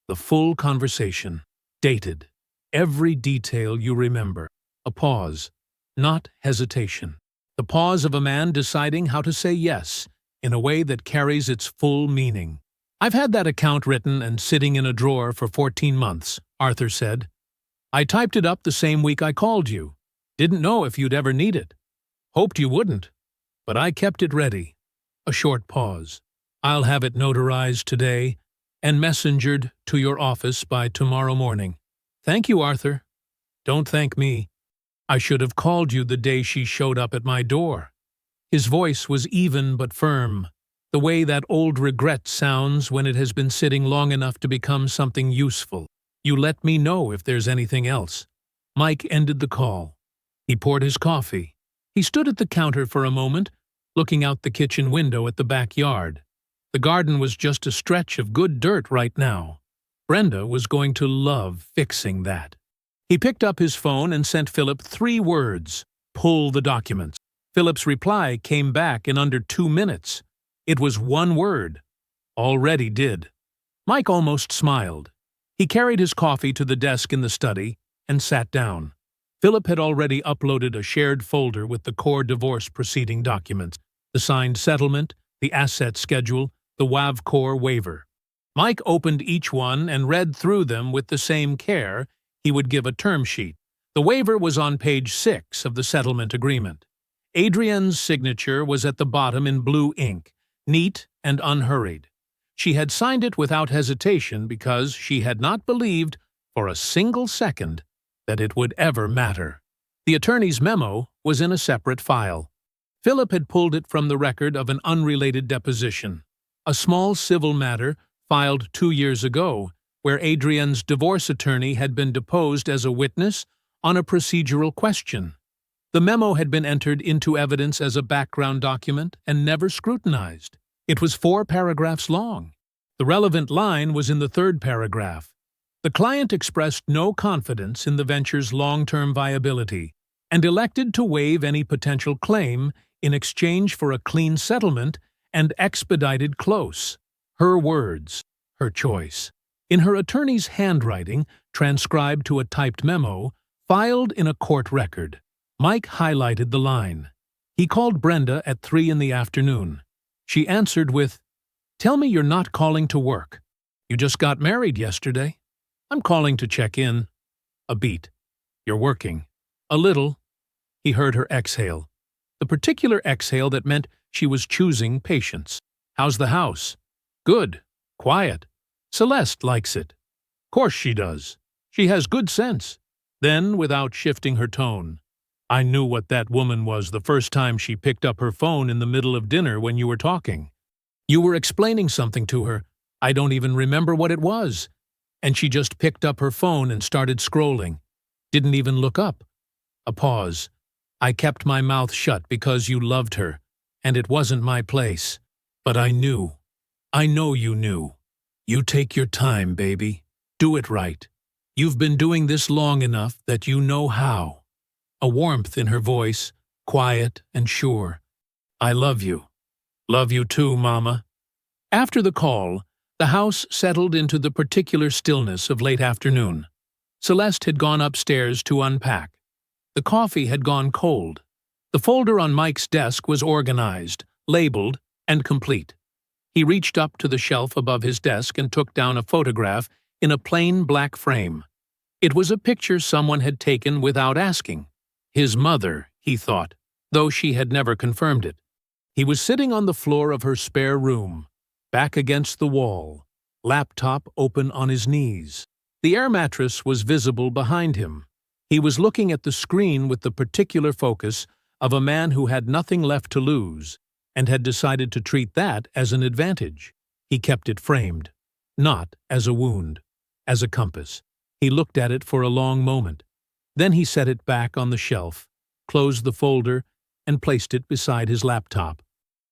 A: The full conversation, dated, every detail you remember." A pause, not hesitation. The pause of a man deciding how to say yes in a way that carries its full meaning. "I've had that account written and sitting in a drawer for 14 months, Arthur said. "I typed it up the same week I called you. Didn't know if you'd ever need it. Hoped you wouldn't. But I kept it ready." A short pause. "I'll have it notarized today and messengered to your office by tomorrow morning." "Thank you, Arthur." "Don't thank me. I should have called you the day she showed up at my door." His voice was even but firm. the way that old regret sounds when it has been sitting long enough to become something useful. You let me know if there's anything else. Mike ended the call. He poured his coffee. He stood at the counter for a moment, looking out the kitchen window at the backyard. The garden was just a stretch of good dirt right now. Brenda was going to love fixing that. He picked up his phone and sent Philip 3 words: "Pull the documents." Philip's reply came back in under 2 minutes. It was 1 word: "Already did." Mike almost smiled. He carried his coffee to the desk in the study and sat down. Philip had already uploaded a shared folder with the core divorce proceeding documents, the signed settlement, the asset schedule, the WAVCOR waiver. Mike opened each one and read through them with the same care he would give a term sheet. The waiver was on page 6 of the settlement agreement. Adrienne's signature was at the bottom in blue ink, neat and unhurried. She had signed it without hesitation because she had not believed for a single second that it would ever matter. The attorney's memo was in a separate file. Philip had pulled it from the record of an unrelated deposition, a small civil matter filed 2 years ago, where Adrienne's divorce attorney had been deposed as a witness on a procedural question. The memo had been entered into evidence as a background document and never scrutinized. It was 4 paragraphs long. The relevant line was in the 3rd paragraph. The client expressed no confidence in the venture's long-term viability and elected to waive any potential claim in exchange for a clean settlement and expedited close. Her words, her choice. In her attorney's handwriting, transcribed to a typed memo, filed in a court record, Mike highlighted the line. He called Brenda at 3 in the afternoon. She answered with, "Tell me you're not calling to work. You just got married yesterday. I'm calling to check in." A beat. "You're working." "A little." He heard her exhale. The particular exhale that meant she was choosing patience. "How's the house?" "Good. Quiet. Celeste likes it." "Course she does. She has good sense." Then, without shifting her tone, "I knew what that woman was the first time she picked up her phone in the middle of dinner when you were talking. You were explaining something to her. I don't even remember what it was. And she just picked up her phone and started scrolling. Didn't even look up." A pause. "I kept my mouth shut because you loved her, and it wasn't my place. But I knew. I know you knew. You take your time, baby. Do it right. You've been doing this long enough that you know how." A warmth in her voice, quiet and sure. "I love you. Love you too, Mama." After the call, the house settled into the particular stillness of late afternoon. Celeste had gone upstairs to unpack. The coffee had gone cold. The folder on Mike's desk was organized, labeled, and complete. He reached up to the shelf above his desk and took down a photograph in a plain black frame. It was a picture someone had taken without asking. His mother, he thought, though she had never confirmed it. He was sitting on the floor of her spare room, back against the wall, laptop open on his knees. The air mattress was visible behind him. He was looking at the screen with the particular focus of a man who had nothing left to lose and had decided to treat that as an advantage. He kept it framed, not as a wound, as a compass. He looked at it for a long moment. Then he set it back on the shelf, closed the folder, and placed it beside his laptop.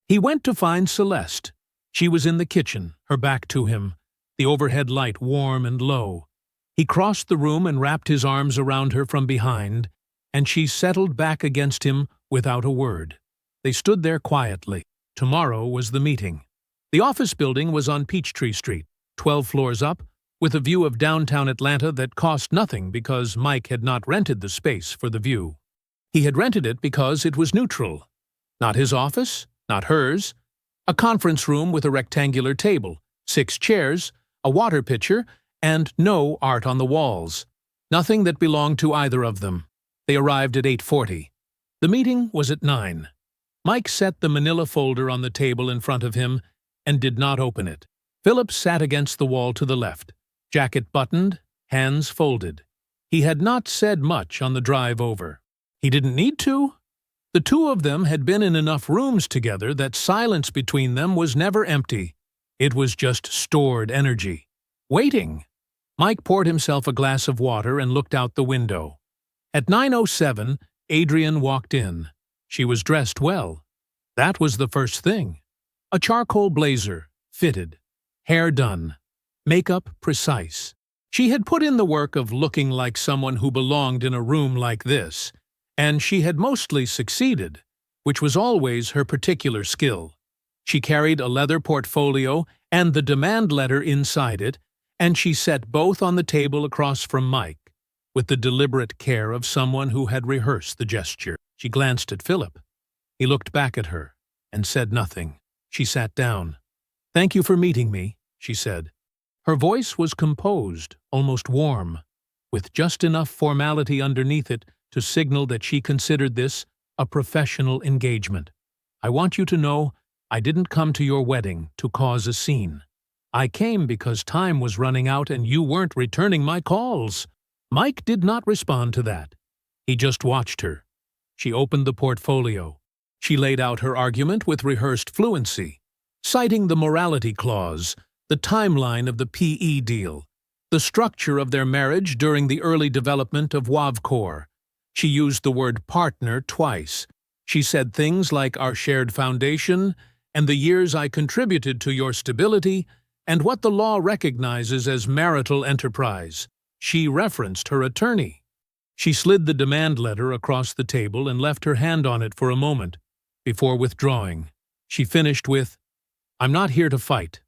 A: He went to find Celeste. She was in the kitchen, her back to him, the overhead light warm and low. He crossed the room and wrapped his arms around her from behind, and she settled back against him without a word. They stood there quietly. Tomorrow was the meeting. The office building was on Peachtree Street, 12 floors up, with a view of downtown Atlanta that cost nothing because Mike had not rented the space for the view. He had rented it because it was neutral. Not his office, not hers. A conference room with a rectangular table, 6 chairs, a water pitcher, and no art on the walls. Nothing that belonged to either of them. They arrived at 8:40. The meeting was at 9. Mike set the manila folder on the table in front of him and did not open it. Philip sat against the wall to the left, jacket buttoned, hands folded. He had not said much on the drive over. He didn't need to. The two of them had been in enough rooms together that silence between them was never empty. It was just stored energy. Waiting. Mike poured himself a glass of water and looked out the window. At 9:07, Adrienne walked in. She was dressed well. That was the first thing. A charcoal blazer, fitted. Hair done. Makeup precise. She had put in the work of looking like someone who belonged in a room like this, and she had mostly succeeded, which was always her particular skill. She carried a leather portfolio and the demand letter inside it, and she set both on the table across from Mike, with the deliberate care of someone who had rehearsed the gesture. She glanced at Philip. He looked back at her and said nothing. She sat down. "Thank you for meeting me," she said. Her voice was composed, almost warm, with just enough formality underneath it to signal that she considered this a professional engagement. "I want you to know I didn't come to your wedding to cause a scene. I came because time was running out and you weren't returning my calls." Mike did not respond to that. He just watched her. She opened the portfolio. She laid out her argument with rehearsed fluency, citing the morality clause, the timeline of the PE deal, the structure of their marriage during the early development of WavCore. She used the word partner twice. She said things like our shared foundation and the years I contributed to your stability and what the law recognizes as marital enterprise. She referenced her attorney. She slid the demand letter across the table and left her hand on it for a moment before withdrawing. She finished with, "I'm not here to fight.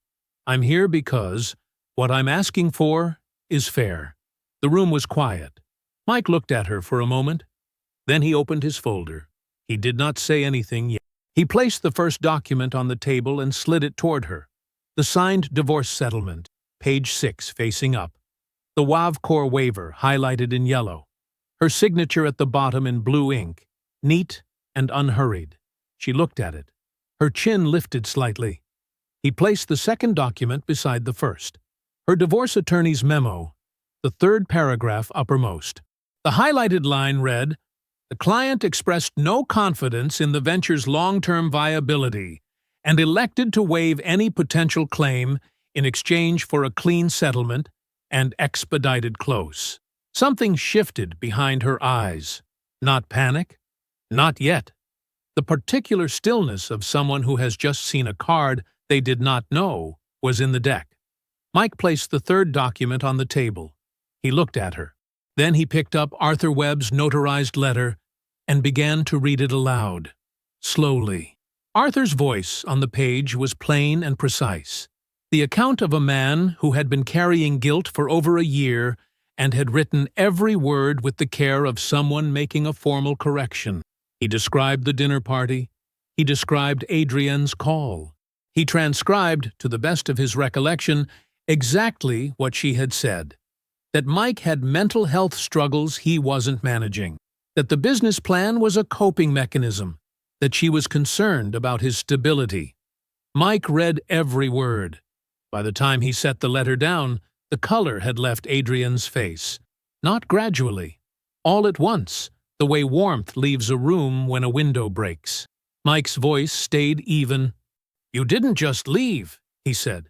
A: I'm here because what I'm asking for is fair." The room was quiet. Mike looked at her for a moment. Then he opened his folder. He did not say anything yet. He placed the first document on the table and slid it toward her. The signed divorce settlement, page 6 facing up. The WavCore waiver highlighted in yellow. Her signature at the bottom in blue ink, neat and unhurried. She looked at it. Her chin lifted slightly. He placed the second document beside the first. Her divorce attorney's memo, the third paragraph uppermost. The highlighted line read, "The client expressed no confidence in the venture's long-term viability and elected to waive any potential claim in exchange for a clean settlement and expedited close." Something shifted behind her eyes. Not panic. Not yet. The particular stillness of someone who has just seen a card they did not know was in the deck. Mike placed the third document on the table. He looked at her. Then he picked up Arthur Webb's notarized letter and began to read it aloud, slowly. Arthur's voice on the page was plain and precise. The account of a man who had been carrying guilt for over a year and had written every word with the care of someone making a formal correction. He described the dinner party. He described Adrienne's call. He transcribed, to the best of his recollection, exactly what she had said. That Mike had mental health struggles he wasn't managing. That the business plan was a coping mechanism. That she was concerned about his stability. Mike read every word. By the time he set the letter down, the color had left Adrienne's face. Not gradually. All at once, the way warmth leaves a room when a window breaks. Mike's voice stayed even. "You didn't just leave," he said.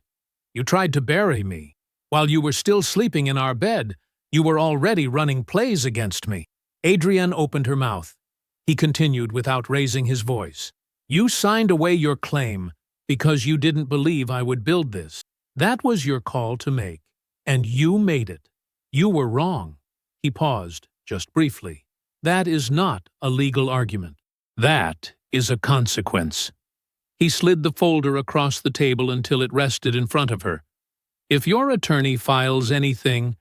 A: "You tried to bury me. While you were still sleeping in our bed, you were already running plays against me." Adrienne opened her mouth. He continued without raising his voice. "You signed away your claim because you didn't believe I would build this. That was your call to make, and you made it. You were wrong." He paused, just briefly. "That is not a legal argument. That is a consequence." He slid the folder across the table until it rested in front of her. "If your attorney files anything,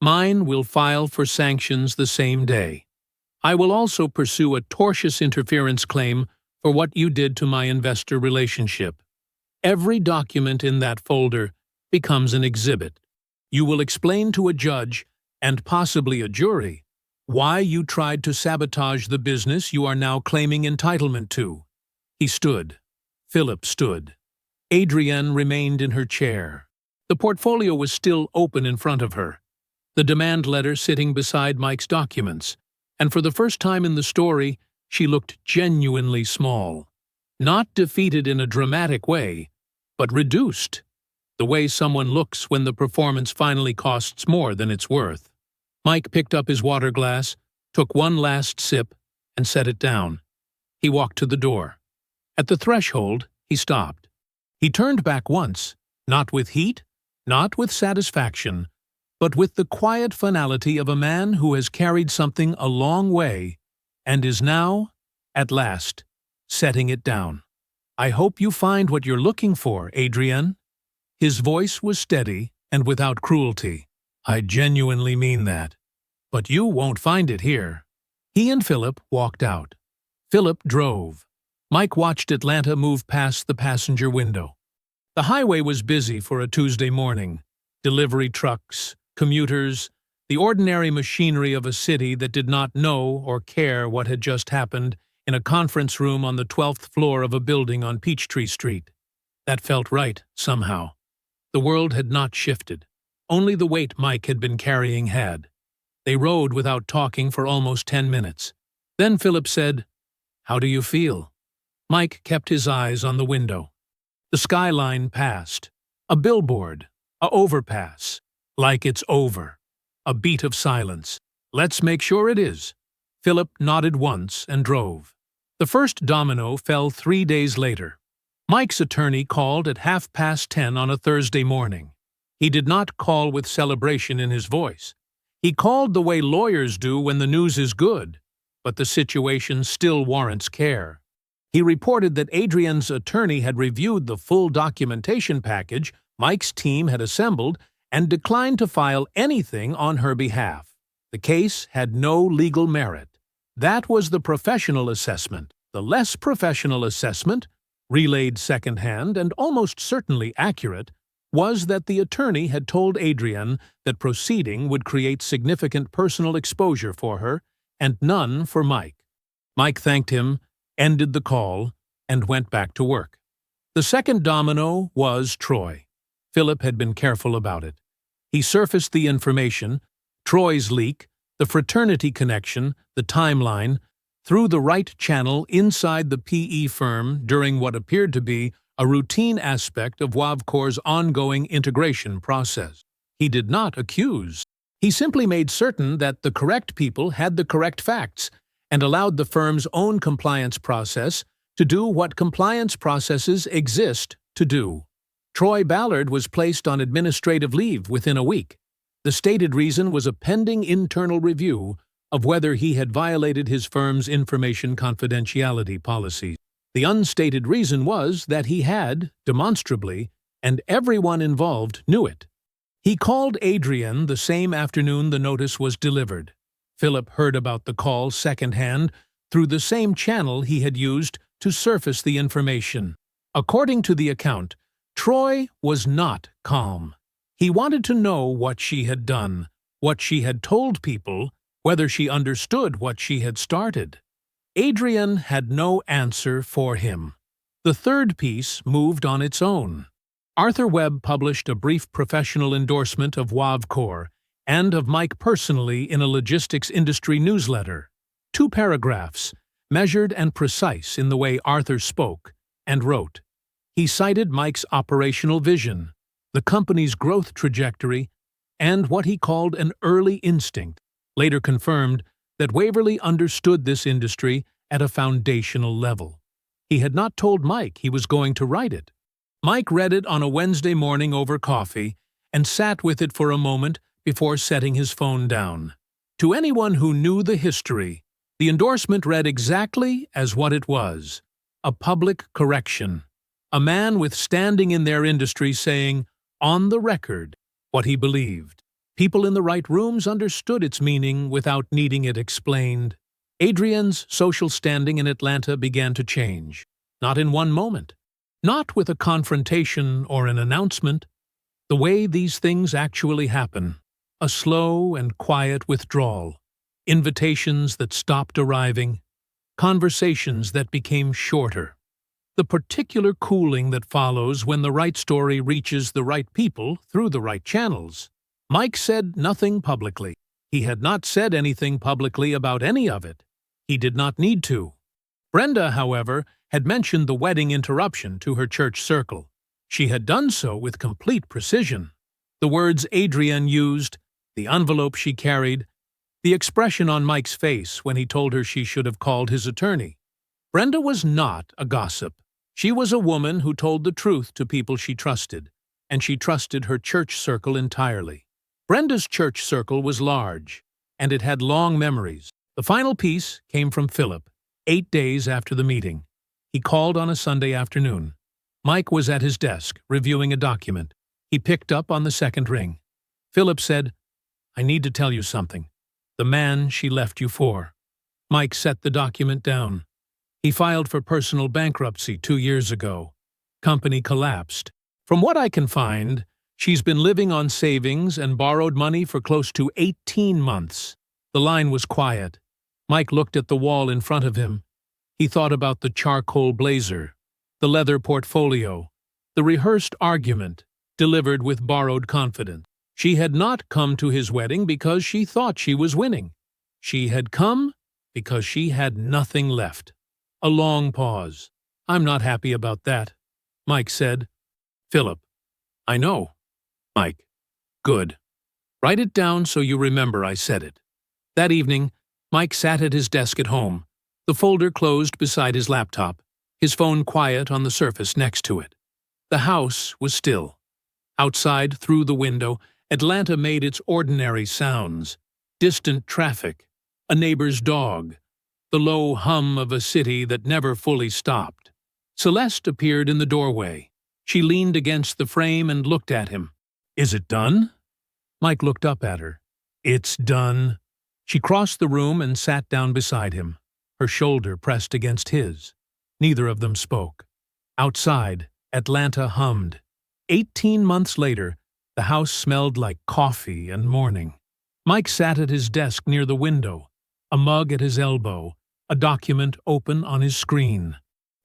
A: mine will file for sanctions the same day. I will also pursue a tortious interference claim for what you did to my investor relationship. Every document in that folder becomes an exhibit. You will explain to a judge, and possibly a jury, why you tried to sabotage the business you are now claiming entitlement to." He stood. Philip stood. Adrienne remained in her chair. The portfolio was still open in front of her. The demand letter sitting beside Mike's documents. And for the first time in the story, she looked genuinely small. Not defeated in a dramatic way, but reduced. The way someone looks when the performance finally costs more than it's worth. Mike picked up his water glass, took one last sip, and set it down. He walked to the door. At the threshold, he stopped. He turned back once, not with heat, not with satisfaction, but with the quiet finality of a man who has carried something a long way and is now, at last, setting it down. "I hope you find what you're looking for, Adrienne." His voice was steady and without cruelty. "I genuinely mean that. But you won't find it here." He and Philip walked out. Philip drove. Mike watched Atlanta move past the passenger window. The highway was busy for a Tuesday morning. Delivery trucks, commuters, the ordinary machinery of a city that did not know or care what had just happened in a conference room on the 12th floor of a building on Peachtree Street. That felt right, somehow. The world had not shifted. Only the weight Mike had been carrying had. They rode without talking for almost 10 minutes. Then Philip said, "How do you feel?" Mike kept his eyes on the window. The skyline passed. A billboard. A overpass. Like it's over. A beat of silence. "Let's make sure it is." Philip nodded once and drove. The first domino fell 3 days later. Mike's attorney called at 10:30 on a Thursday morning. He did not call with celebration in his voice. He called the way lawyers do when the news is good, but the situation still warrants care. He reported that Adrienne's attorney had reviewed the full documentation package Mike's team had assembled and declined to file anything on her behalf. The case had no legal merit. That was the professional assessment. The less professional assessment, relayed secondhand and almost certainly accurate, was that the attorney had told Adrienne that proceeding would create significant personal exposure for her and none for Mike. Mike thanked him, ended the call, and went back to work. The second domino was Troy. Philip had been careful about it. He surfaced the information, Troy's leak, the fraternity connection, the timeline, through the right channel inside the PE firm during what appeared to be a routine aspect of Wavcor's ongoing integration process. He did not accuse. He simply made certain that the correct people had the correct facts and allowed the firm's own compliance process to do what compliance processes exist to do. Troy Ballard was placed on administrative leave within a week. The stated reason was a pending internal review of whether he had violated his firm's information confidentiality policies. The unstated reason was that he had, demonstrably, and everyone involved knew it. He called Adrienne the same afternoon the notice was delivered. Philip heard about the call secondhand through the same channel he had used to surface the information. According to the account, Troy was not calm. He wanted to know what she had done, what she had told people, whether she understood what she had started. Adrienne had no answer for him. The third piece moved on its own. Arthur Webb published a brief professional endorsement of Wavcor and of Mike personally in a logistics industry newsletter. 2 paragraphs, measured and precise in the way Arthur spoke and wrote. He cited Mike's operational vision, the company's growth trajectory, and what he called an early instinct, later confirmed that Waverly understood this industry at a foundational level. He had not told Mike he was going to write it. Mike read it on a Wednesday morning over coffee and sat with it for a moment before setting his phone down. To anyone who knew the history, the endorsement read exactly as what it was, a public correction. A man with standing in their industry saying, on the record, what he believed. People in the right rooms understood its meaning without needing it explained. Adrienne's social standing in Atlanta began to change, not in one moment, not with a confrontation or an announcement. The way these things actually happen, a slow and quiet withdrawal, invitations that stopped arriving, conversations that became shorter. The particular cooling that follows when the right story reaches the right people through the right channels. Mike said nothing publicly. He had not said anything publicly about any of it. He did not need to. Brenda, however, had mentioned the wedding interruption to her church circle. She had done so with complete precision. The words Adrienne used, the envelope she carried, the expression on Mike's face when he told her she should have called his attorney. Brenda was not a gossip. She was a woman who told the truth to people she trusted, and she trusted her church circle entirely. Brenda's church circle was large, and it had long memories. The final piece came from Philip, 8 days after the meeting. He called on a Sunday afternoon. Mike was at his desk, reviewing a document. He picked up on the second ring. Philip said, "I need to tell you something. The man she left you for." Mike set the document down. He filed for personal bankruptcy 2 years ago. Company collapsed. From what I can find, she's been living on savings and borrowed money for close to 18 months. The line was quiet. Mike looked at the wall in front of him. He thought about the charcoal blazer, the leather portfolio, the rehearsed argument, delivered with borrowed confidence. She had not come to his wedding because she thought she was winning. She had come because she had nothing left. A long pause. "I'm not happy about that," Mike said. "Philip, I know." Mike, "Good. Write it down so you remember I said it." That evening, Mike sat at his desk at home, the folder closed beside his laptop, his phone quiet on the surface next to it. The house was still. Outside, through the window, Atlanta made its ordinary sounds: distant traffic, a neighbor's dog, the low hum of a city that never fully stopped. Celeste appeared in the doorway. She leaned against the frame and looked at him. "Is it done?" Mike looked up at her. "It's done." She crossed the room and sat down beside him, her shoulder pressed against his. Neither of them spoke. Outside, Atlanta hummed. 18 months later, the house smelled like coffee and morning. Mike sat at his desk near the window, a mug at his elbow, a document open on his screen.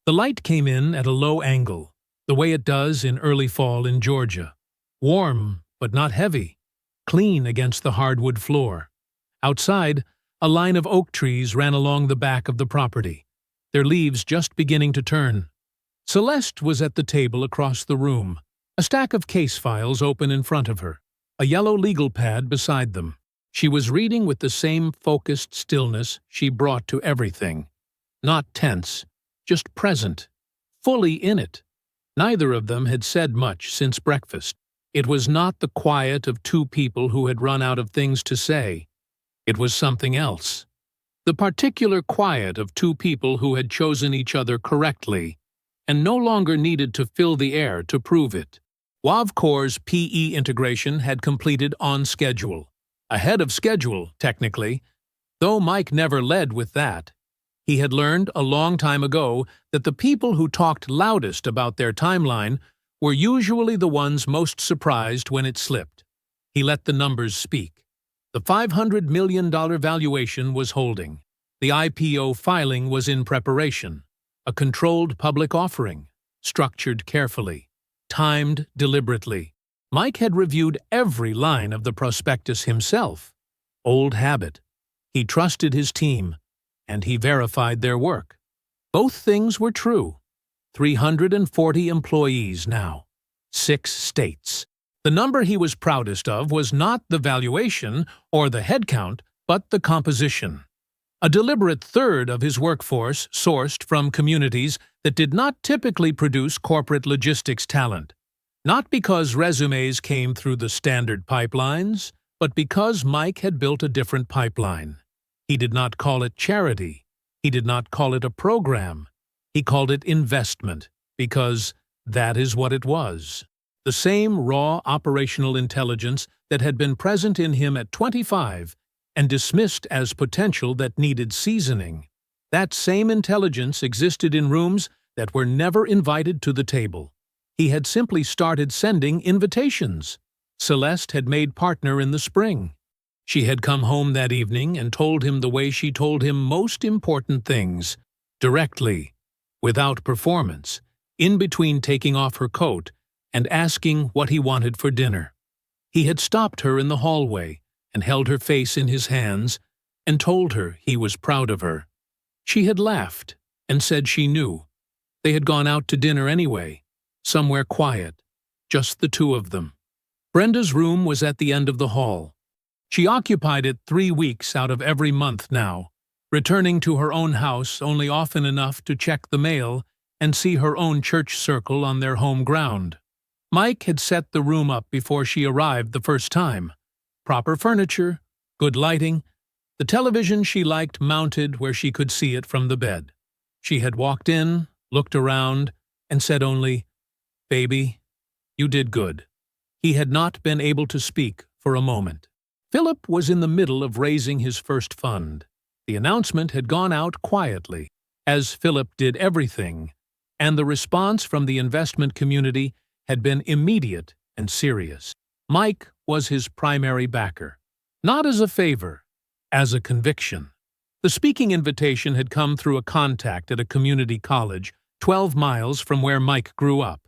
A: The light came in at a low angle, the way it does in early fall in Georgia. Warm, but not heavy, clean against the hardwood floor. Outside, a line of oak trees ran along the back of the property, their leaves just beginning to turn. Celeste was at the table across the room, a stack of case files open in front of her, a yellow legal pad beside them. She was reading with the same focused stillness she brought to everything. Not tense, just present, fully in it. Neither of them had said much since breakfast. It was not the quiet of two people who had run out of things to say. It was something else. The particular quiet of two people who had chosen each other correctly and no longer needed to fill the air to prove it. WavCore's PE integration had completed on schedule. Ahead of schedule, technically, though Mike never led with that. He had learned a long time ago that the people who talked loudest about their timeline were usually the ones most surprised when it slipped. He let the numbers speak. The $500 million valuation was holding. The IPO filing was in preparation. A controlled public offering, structured carefully, timed deliberately. Mike had reviewed every line of the prospectus himself. Old habit. He trusted his team, and he verified their work. Both things were true. 340 employees now. 6 states. The number he was proudest of was not the valuation or the headcount, but the composition. A deliberate third of his workforce sourced from communities that did not typically produce corporate logistics talent. Not because resumes came through the standard pipelines, but because Mike had built a different pipeline. He did not call it charity. He did not call it a program. He called it investment, because that is what it was. The same raw operational intelligence that had been present in him at 25 and dismissed as potential that needed seasoning. That same intelligence existed in rooms that were never invited to the table. He had simply started sending invitations. Celeste had made partner in the spring. She had come home that evening and told him the way she told him most important things, directly, without performance, in between taking off her coat and asking what he wanted for dinner. He had stopped her in the hallway and held her face in his hands and told her he was proud of her. She had laughed and said she knew. They had gone out to dinner anyway, somewhere quiet, just the two of them. Brenda's room was at the end of the hall. She occupied it 3 weeks out of every month now, returning to her own house only often enough to check the mail and see her own church circle on their home ground. Mike had set the room up before she arrived the first time. Proper furniture, good lighting, the television she liked mounted where she could see it from the bed. She had walked in, looked around, and said only, "Baby, you did good." He had not been able to speak for a moment. Philip was in the middle of raising his first fund. The announcement had gone out quietly, as Philip did everything, and the response from the investment community had been immediate and serious. Mike was his primary backer, not as a favor, as a conviction. The speaking invitation had come through a contact at a community college 12 miles from where Mike grew up.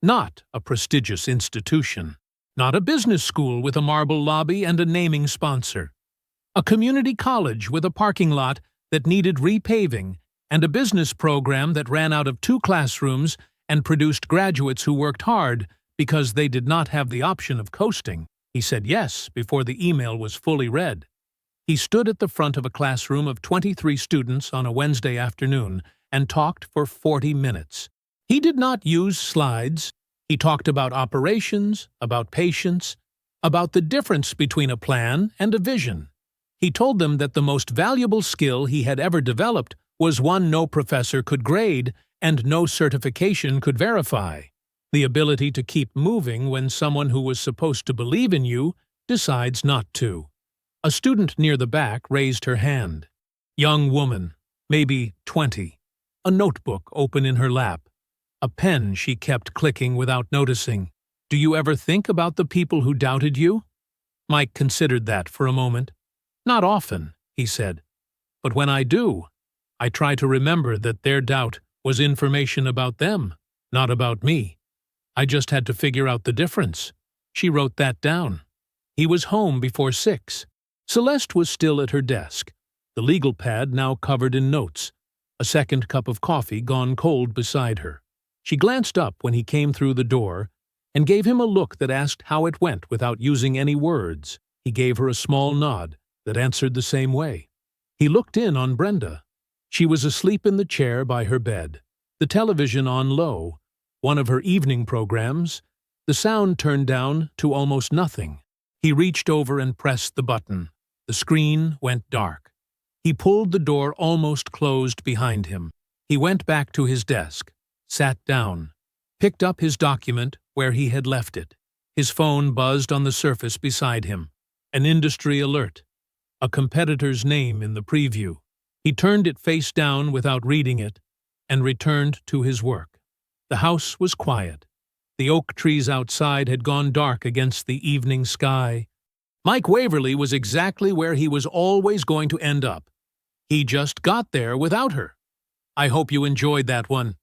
A: Not a prestigious institution, not a business school with a marble lobby and a naming sponsor. A community college with a parking lot that needed repaving and a business program that ran out of 2 classrooms and produced graduates who worked hard because they did not have the option of coasting. He said yes before the email was fully read. He stood at the front of a classroom of 23 students on a Wednesday afternoon and talked for 40 minutes. He did not use slides. He talked about operations, about patience, about the difference between a plan and a vision. He told them that the most valuable skill he had ever developed was one no professor could grade and no certification could verify: the ability to keep moving when someone who was supposed to believe in you decides not to. A student near the back raised her hand. Young woman, maybe 20, a notebook open in her lap, a pen she kept clicking without noticing. "Do you ever think about the people who doubted you?" Mike considered that for a moment. "Not often," he said, "but when I do, I try to remember that their doubt was information about them, not about me. I just had to figure out the difference." She wrote that down. He was home before 6. Celeste was still at her desk, the legal pad now covered in notes, a second cup of coffee gone cold beside her. She glanced up when he came through the door and gave him a look that asked how it went without using any words. He gave her a small nod that answered the same way. He looked in on Brenda. She was asleep in the chair by her bed, the television on low, one of her evening programs, the sound turned down to almost nothing. He reached over and pressed the button. The screen went dark. He pulled the door almost closed behind him. He went back to his desk, sat down, picked up his document where he had left it. His phone buzzed on the surface beside him. An industry alert. A competitor's name in the preview. He turned it face down without reading it and returned to his work. The house was quiet. The oak trees outside had gone dark against the evening sky. Mike Waverly was exactly where he was always going to end up. He just got there without her. I hope you enjoyed that one.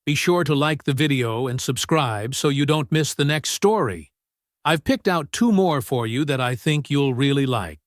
A: Be sure to like the video and subscribe so you don't miss the next story. I've picked out 2 more for you that I think you'll really like.